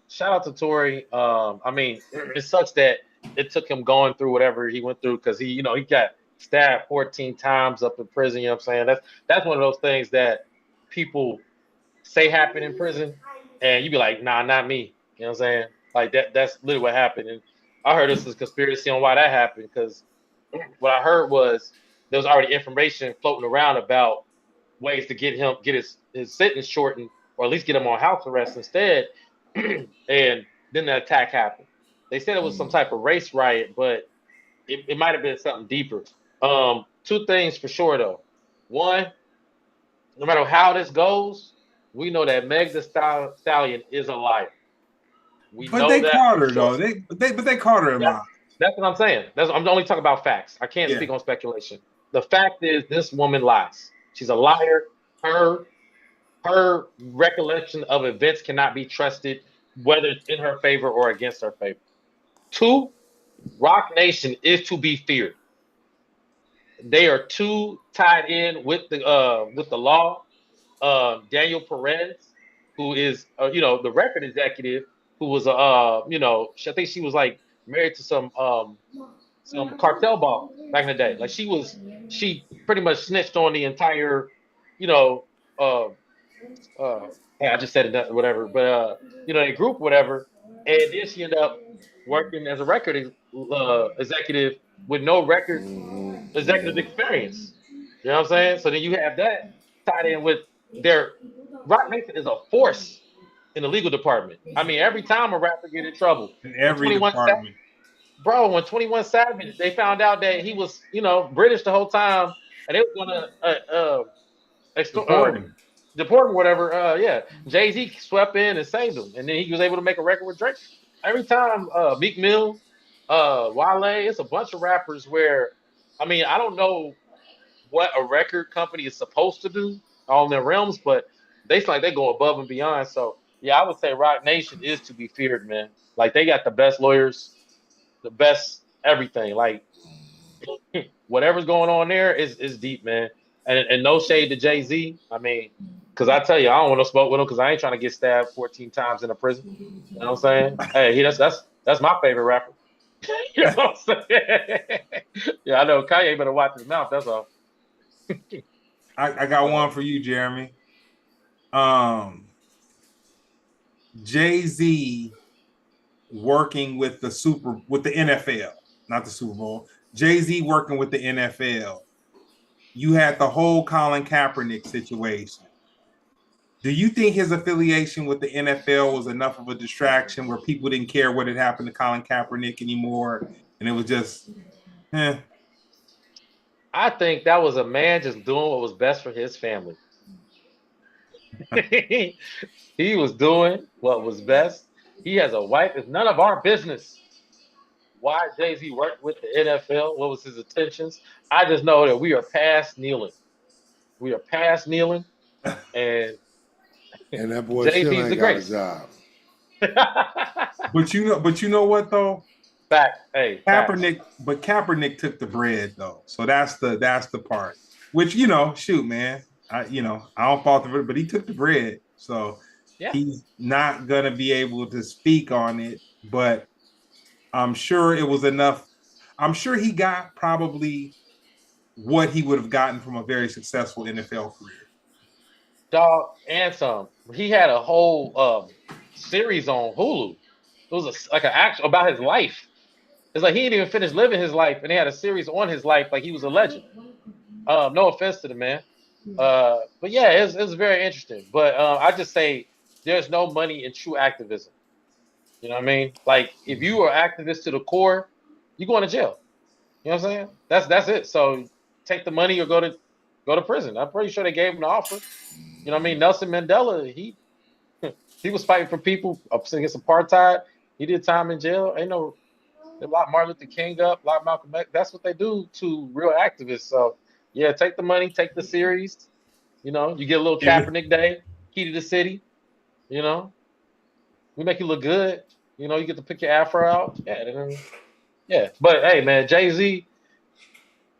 shout out to Tory. I mean, it sucks that it took him going through whatever he went through because he got stabbed 14 times up in prison. You know what I'm saying? That's one of those things that people say happen in prison, and you be like, nah, not me. You know what I'm saying? Like that's literally what happened. And I heard this is conspiracy on why that happened because what I heard was there was already information floating around about ways to get his sentence shortened or at least get him on house arrest instead. And then the attack happened. They said it was some type of race riot, but it might have been something deeper. Two things for sure though. One, no matter how this goes, we know that Meg the Stallion is a liar. But they caught her though. They caught her a lot. That's what I'm saying. I'm only talking about facts. I can't speak on speculation. The fact is, this woman lies. She's a liar. Her recollection of events cannot be trusted, whether it's in her favor or against her favor. Two, Rock Nation is to be feared. They are too tied in with the law. Daniel Perez, who is the record executive, who was I think she was like married to some cartel boss back in the day. Like she pretty much snitched on the entire, I just said it, whatever, but a group, whatever, and then she ended up working as a record executive with no record executive experience. You know what I'm saying? So then you have that tied in with their Rock Nation is a force in the legal department. I mean, every time a rapper get in trouble, in every department. When 21 Savage, they found out that he was, British the whole time, and they were gonna deport him, whatever. Jay-Z swept in and saved him, and then he was able to make a record with Drake. Every time, Meek Mill, Wale, it's a bunch of rappers where, I mean, I don't know what a record company is supposed to do all in their realms, but they go above and beyond. So yeah, I would say Rock Nation is to be feared, man. Like they got the best lawyers, the best everything. Like whatever's going on there is deep, man. And no shade to Jay-Z. I mean, because I tell you, I don't want to smoke with him because I ain't trying to get stabbed 14 times in a prison. You know what I'm saying? Hey, that's my favorite rapper. You know what I'm saying? Yeah, I know Kanye better watch his mouth. That's all. I got one for you, Jeremy. Jay-Z working with the NFL, not the Super Bowl. Jay-Z working with the NFL. You had the whole Colin Kaepernick situation. Do you think his affiliation with the NFL was enough of a distraction where people didn't care what had happened to Colin Kaepernick anymore, and it was just, I think that was a man just doing what was best for his family. He was doing what was best. He has a wife. It's none of our business why Jay-Z worked with the NFL. What was his intentions? I just know that we are past kneeling. We are past kneeling, and that boy Jay-Z still is the ain't got a greatest. job. But you know what though? Fact. Hey, facts. Kaepernick took the bread though, so that's the part. Which shoot, man, I don't fault the, but he took the bread, so Yeah. he's not gonna be able to speak on it. But I'm sure it was enough. I'm sure he got probably what he would have gotten from a very successful NFL career. Dog and some. He had a whole series on Hulu. It was like an actual about his life. It's like he didn't even finish living his life, and they had a series on his life, like he was a legend. No offense to the man, but yeah, it was very interesting. But I just say there's no money in true activism. You know what I mean? Like if you are activist to the core, you going to jail. You know what I'm saying? That's it. So take the money or go to prison. I'm pretty sure they gave him the offer. You know what I mean? Nelson Mandela, he was fighting for people against apartheid. He did time in jail. Ain't no they locked Martin Luther King up, locked Malcolm X. That's what they do to real activists. So yeah, take the money, take the series. You get a little Kaepernick Day, key to the city. You know, we make you look good. You get to pick your afro out. Yeah, yeah. But hey, man, Jay-Z,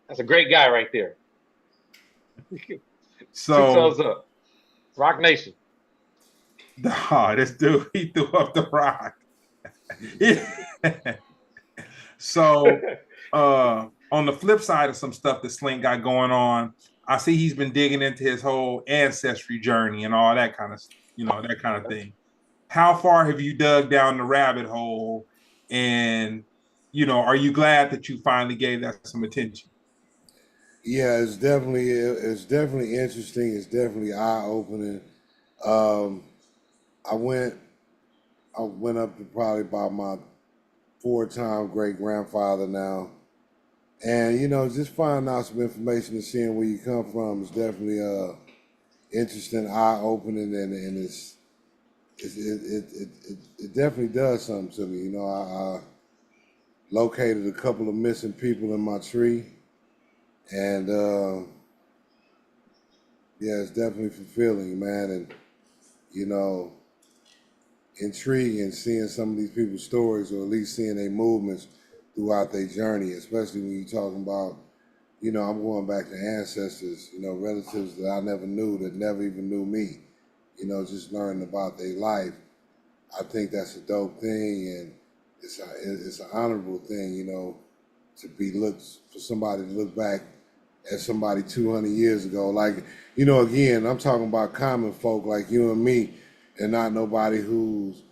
that's a great guy right there. Two So, thumbs up. Rock Nation. this dude, he threw up the rock. So, on the flip side of some stuff that Slink got going on, I see he's been digging into his whole ancestry journey and all that kind of, that kind of thing. How far have you dug down the rabbit hole? And, are you glad that you finally gave that some attention? Yeah, it's definitely interesting. It's definitely eye opening. Um, I went up to probably about my 4-time great grandfather now, and just finding out some information and seeing where you come from is definitely interesting, eye opening, and it definitely does something to me. I located a couple of missing people in my tree, and yeah, it's definitely fulfilling, man, and intriguing seeing some of these people's stories, or at least seeing their movements throughout their journey, especially when you're talking about, I'm going back to ancestors, relatives that I never knew, that never even knew me, just learning about their life. I think that's a dope thing, and it's an honorable thing, to be looked, for somebody to look back at somebody 200 years ago. Like, again, I'm talking about common folk like you and me, and not nobody who's,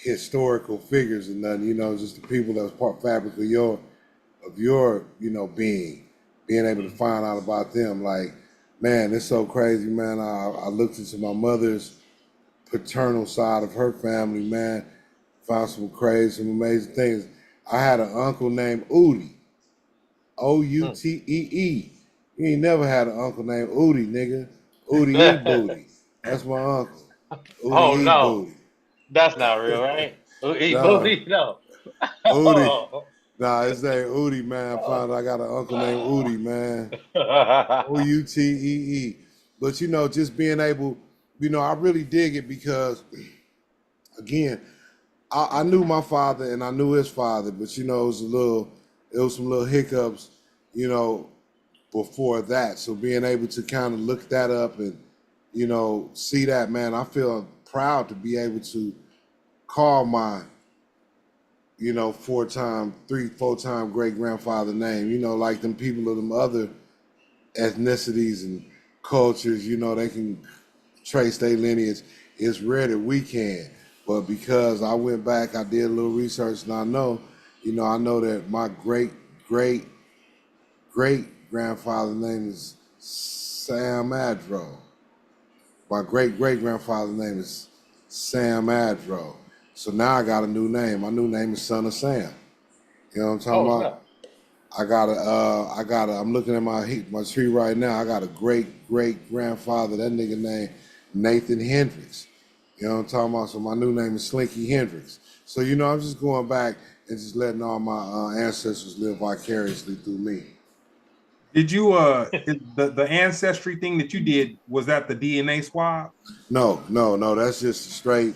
historical figures and nothing, just the people that was part fabric of your being able to find out about them. Like, man, it's so crazy, man. I looked into my mother's paternal side of her family, man, found some crazy, some amazing things. I had an uncle named Udi, Outee. You ain't never had an uncle named Udi, nigga. Udi E. Booty. That's my uncle. Oh Udi E. no, Booty. that's not real, right? Eat Nah, booty, no. Udi. Oh. Nah, his name Udi, man. I found out I got an uncle named Udi, man. Outee. But just being able, I really dig it because, again, I knew my father and I knew his father, but it was some little hiccups, you know, before that. So being able to kind of look that up and, see that, man, I feel proud to be able to call my, 4-time great grandfather name, like them people of them other ethnicities and cultures, they can trace their lineage. It's rare that we can. But because I went back, I did a little research, and I know that my great grandfather's name is Sam Adro. My great grandfather's name is Sam Adro. So now I got a new name. My new name is Son of Sam. You know what I'm talking Oh, about? I'm looking at my tree right now. I got a great grandfather. That nigga named Nathan Hendricks. You know what I'm talking about? So my new name is Slinky Hendricks. So I'm just going back and just letting all my ancestors live vicariously through me. Did you the ancestry thing that you did, was that the DNA swab? No. That's just straight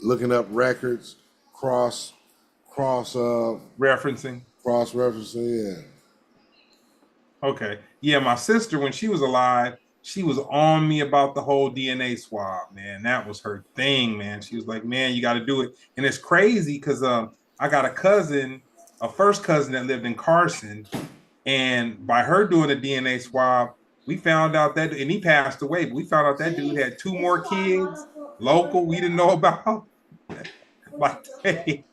looking up records, cross cross referencing. Yeah. Okay. Yeah, my sister, when she was alive, she was on me about the whole DNA swab, man. That was her thing, man. She was like, man, you got to do it. And it's crazy because I got a cousin, a first cousin that lived in Carson. And by her doing a DNA swab, we found out that, and he passed away, but we found out that dude had 2 more kids, local, we didn't know about. Like, hey,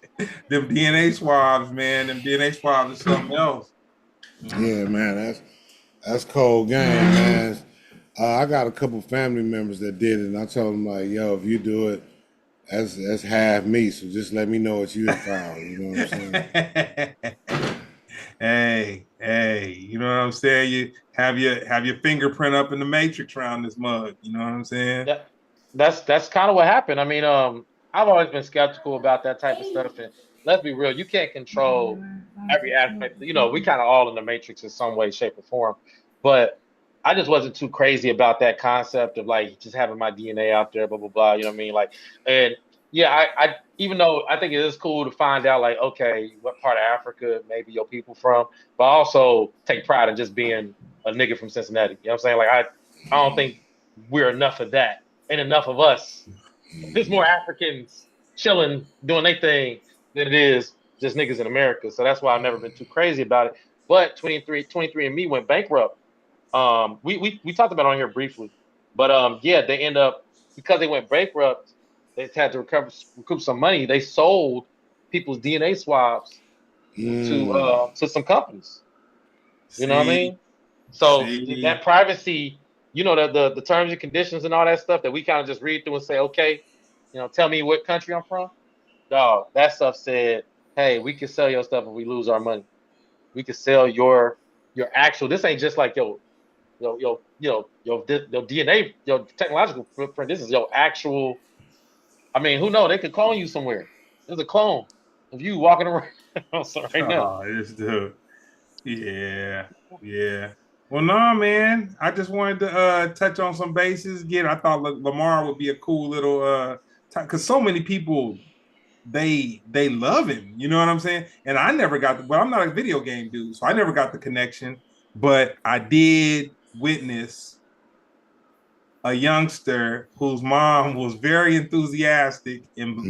them DNA swabs, man, them DNA swabs is something else. Yeah, man, that's cold game, man. I got a couple family members that did it, and I told them like, yo, if you do it, that's half me. So just let me know what you have found. You know what I'm hey, saying? you know what I'm saying? You have your fingerprint up in the matrix around this mug. You know what I'm saying? Yeah, that's kind of what happened. I mean, I've always been skeptical about that type of stuff. And let's be real, you can't control every aspect. You know, we kind of all in the matrix in some way, shape, or form. But I just wasn't too crazy about that concept of like just having my DNA out there, blah blah blah. You know what I mean? Like, and yeah, I even though I think it is cool to find out like, okay, what part of Africa maybe your people from, but I also take pride in just being a nigga from Cincinnati. You know what I'm saying? Like, I don't think we're enough of that and enough of us. There's more Africans chilling, doing their thing than it is just niggas in America. So that's why I've never been too crazy about it. But 23andMe went bankrupt. We talked about it on here briefly, but yeah, they end up because they went bankrupt. They had to recoup some money. They sold people's DNA swabs to some companies. You know what I See, mean? So see. that privacy, you know, the terms and conditions and all that stuff that we kind of just read through and say, okay, you know, tell me what country I'm from. Dog, that stuff said, hey, we can sell your stuff if we lose our money. We can sell your actual. This ain't just like your DNA, your technological footprint. This is your actual. I mean, who knows? They could clone you somewhere. There's a clone of you walking around right now. Oh, this dude. Yeah, yeah. Well, no, man. I just wanted to touch on some bases. Again, I thought Lamar would be a cool little because so many people they love him. You know what I'm saying? And I never got the, well, I'm not a video game dude, so I never got the connection. But I did witness a youngster whose mom was very enthusiastic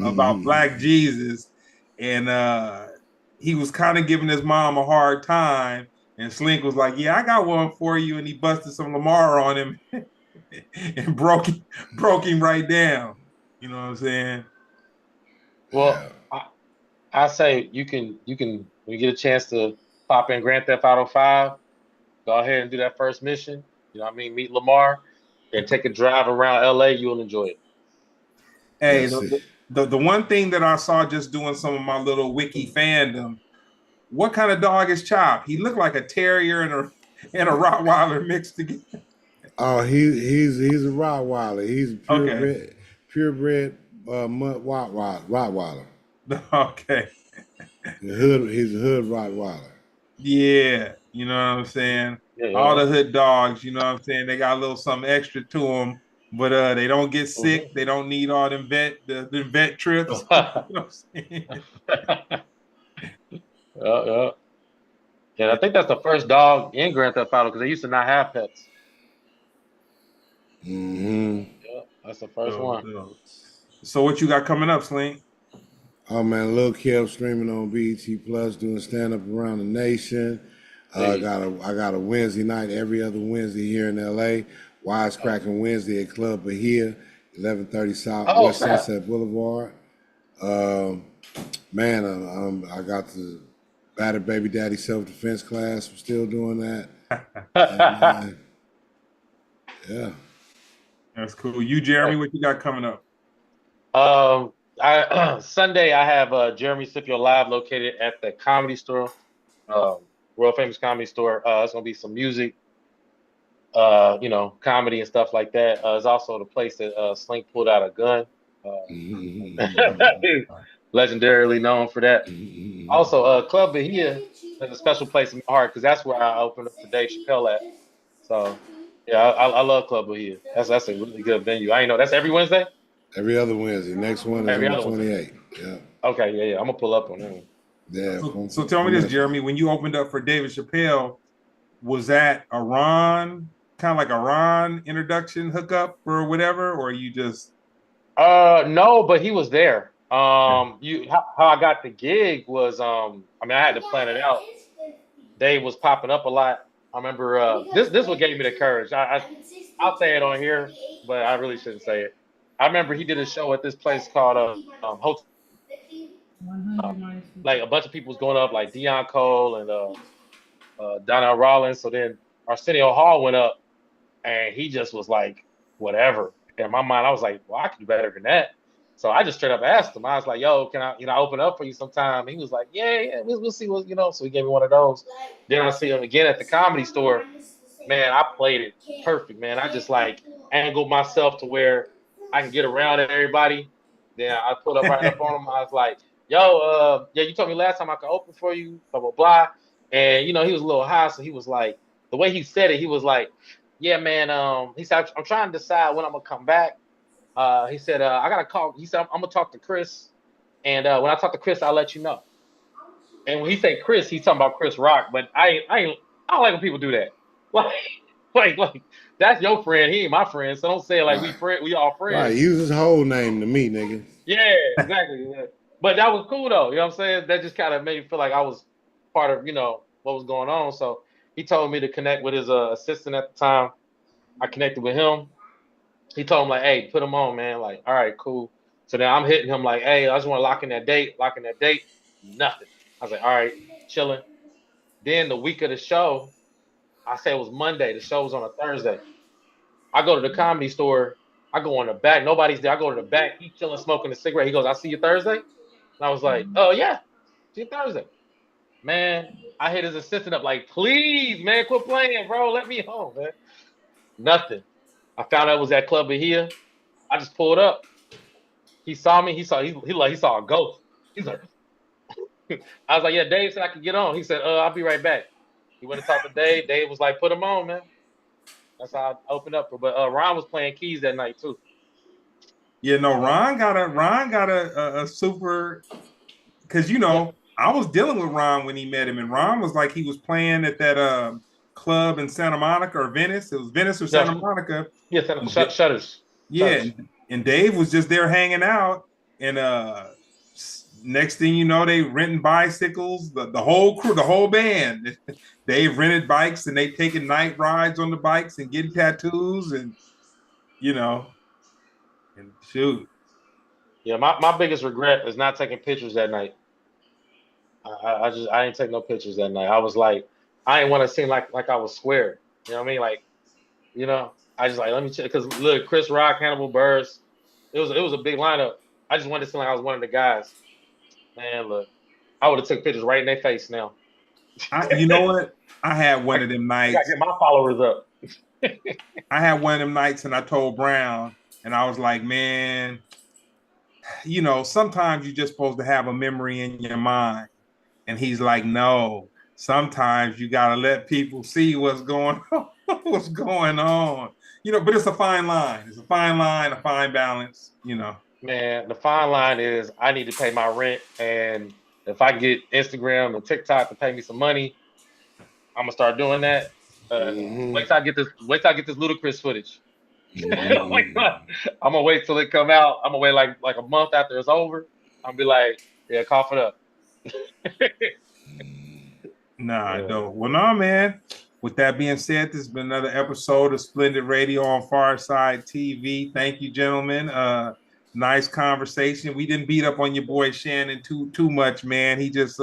about Black Jesus, and he was kind of giving his mom a hard time. And Slink was like, "Yeah, I got one for you," and he busted some Lamar on him and broke him right down. You know what I'm saying? Well, I say you can when you get a chance to pop in Grand Theft Auto 5, go ahead and do that first mission. You know what I mean? Meet Lamar and take a drive around LA. You'll enjoy it. Hey, Yes. the one thing that I saw just doing some of my little wiki fandom, what kind of dog is Chop? He looked like a terrier and a Rottweiler mixed together. Oh, he's a Rottweiler. He's a Okay. purebred Rottweiler. Okay. He's a hood Rottweiler. Yeah. You know what I'm saying? Yeah, All yeah. the hood dogs, you know what I'm saying? They got a little something extra to them, but they don't get sick. They don't need all them the vet trips. You know what I'm saying? Yeah. And I Yeah. think that's the first dog in Grand Theft Auto because they used to not have pets. Mm-hmm. Yeah, that's the first So, one. so what you got coming up, Sling? Oh man, Lil Kev streaming on BET Plus, doing stand up around the nation. I Hey, got a Wednesday night every other Wednesday here in LA. Wisecracking Wednesday at Club Bahia, 1130 South oh West snap! Sunset Boulevard. Um, man, I got the battered baby daddy self defense class. I'm still doing that. And yeah. That's cool. You, Jeremy, what you got coming up? I Sunday I have Jeremy Scippio live located at the Comedy Store, world famous Comedy Store. It's gonna be some music, you know, comedy and stuff like that. It's also the place that Slink pulled out a gun. Legendarily known for that. Also, Club Bahia is a special place in my heart because that's where I opened up for Dave Chappelle at. So, yeah, I love Club Bahia. That's a really good venue. I ain't know that's every Wednesday. Every other Wednesday. Next one is Every on the other Wednesday. 28th. Yeah. Okay, yeah. I'm gonna pull up on that one. Yeah. So tell me this, Jeremy, when you opened up for David Chappelle, was that a Ron, kind of like a Ron introduction hookup or whatever, or you just? No, but he was there. How I got the gig was I mean I had to plan it out. Dave was popping up a lot. I remember this what gave me the courage. I'll say it on here, but I really shouldn't say it. I remember he did a show at this place called Hotel. Like a bunch of people was going up, like Deion Cole and Donnell Rollins. So then Arsenio Hall went up, and he just was like, whatever. In my mind, I was like, well, I can do better than that. So I just straight up asked him. I was like, yo, can I open up for you sometime? He was like, yeah, we'll see what, So he gave me one of those. Then I see him again at the Comedy Store. Man, I played it perfect, man. I just like angled myself to where I can get around everybody. Then I pulled up right up on him. I was like, yo, yeah, you told me last time I could open for you, blah, blah, blah. And, he was a little high. So he was like, the way he said it, he was like, yeah, man. He said, I'm trying to decide when I'm going to come back. He said, I got to call. He said, I'm going to talk to Chris. And when I talk to Chris, I'll let you know. And when he said Chris, he's talking about Chris Rock. But I don't like when people do that. Like that's your friend. He ain't my friend. So don't say it like we all friends. Right, use his whole name to me, nigga. Yeah, exactly. Yeah. But that was cool though. You know what I'm saying? That just kind of made me feel like I was part of, what was going on. So he told me to connect with his assistant at the time. I connected with him. He told him like, hey, put him on, man. Like, all right, cool. So then I'm hitting him like, hey, I just want to lock in that date. Nothing. I was like, all right, chilling. Then the week of the show, I say it was Monday. The show was on a Thursday. I go to the Comedy Store. I go in the back. Nobody's there. I go to the back. He's chilling, smoking a cigarette. He goes, I see you Thursday. And I was like, oh, yeah. See you Thursday. Man, I hit his assistant up like, please, man, quit playing, bro. Let me home, man. Nothing. I found out it was at Club Bahia. I just pulled up. He saw me. He saw a ghost. He's like, I was like, yeah, Dave said I could get on. He said, I'll be right back. He went and talked to Dave. Dave was like, put him on, man. That's how I opened up. But Ron was playing keys that night too. Yeah, no, Ron got a super, because I was dealing with Ron when he met him, and Ron was like he was playing at that club in Santa Monica or Venice. It was Venice or Santa Monica. Yeah, Shutters. Yeah, Shutters. And Dave was just there hanging out, and next thing you know, they renting bicycles. The whole crew, the whole band, they've rented bikes and they taking night rides on the bikes and getting tattoos, and and shoot. Yeah, my biggest regret is not taking pictures that night. I didn't take no pictures that night. I was like, I didn't want to seem like I was square. You know what I mean? Like, I just like, let me check, because look, Chris Rock, Hannibal Buress, it was a big lineup. I just wanted to seem like I was one of the guys. Man, look, I would have took pictures right in their face now. You know what? I had one of them nights. I gotta get my followers up. I had one of them nights, and I told Brown, and I was like, man, sometimes you're just supposed to have a memory in your mind. And he's like, no, sometimes you got to let people see what's going on, what's going on. But it's a fine line. It's a fine line, a fine balance, Man, the fine line is I need to pay my rent. And if I get Instagram and TikTok to pay me some money, I'm gonna start doing that. Wait till I get this ludicrous footage. I'm gonna wait till it come out. I'm gonna wait like a month after it's over. I'm gonna be like, yeah, cough it up. Nah, I don't. Well, no, man. With that being said, this has been another episode of Splendid Radio on Farside TV. Thank you, gentlemen. Nice conversation. We didn't beat up on your boy Shannon too much, man. He just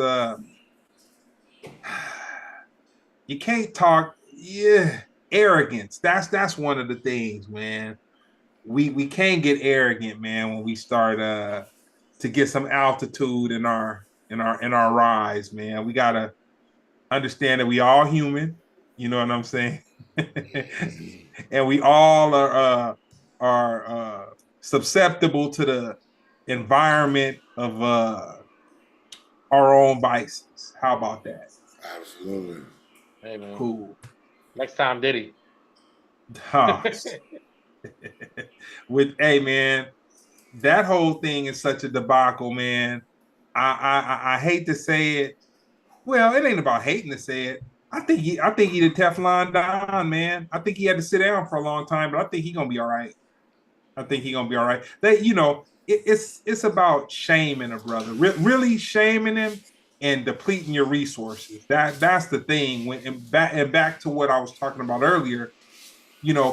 you can't talk. Yeah, arrogance. That's one of the things, man. We can't get arrogant, man, when we start to get some altitude in our rise, man. We gotta understand that we all human. You know what I'm saying? And we all are susceptible to the environment of our own biases. How about that? Absolutely. Hey, man. Cool. Next time, Diddy. Hey, man, that whole thing is such a debacle, man. I hate to say it. Well, it ain't about hating to say it. I think he the Teflon Don, man. I think he had to sit down for a long time, but I think he's gonna be all right. I think he's gonna be all right. It's about shaming a brother, really shaming him and depleting your resources. That's the thing. Back to what I was talking about earlier.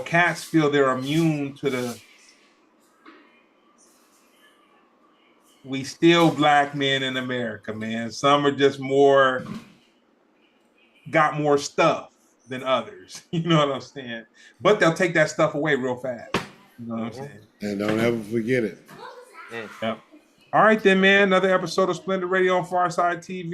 Cats feel they're immune to the. We still black men in America, man. Some are just got more stuff than others. You know what I'm saying? But they'll take that stuff away real fast. You know what I'm saying? And don't ever forget it. Yep. All right, then, man. Another episode of Splendid Radio on Farside TV.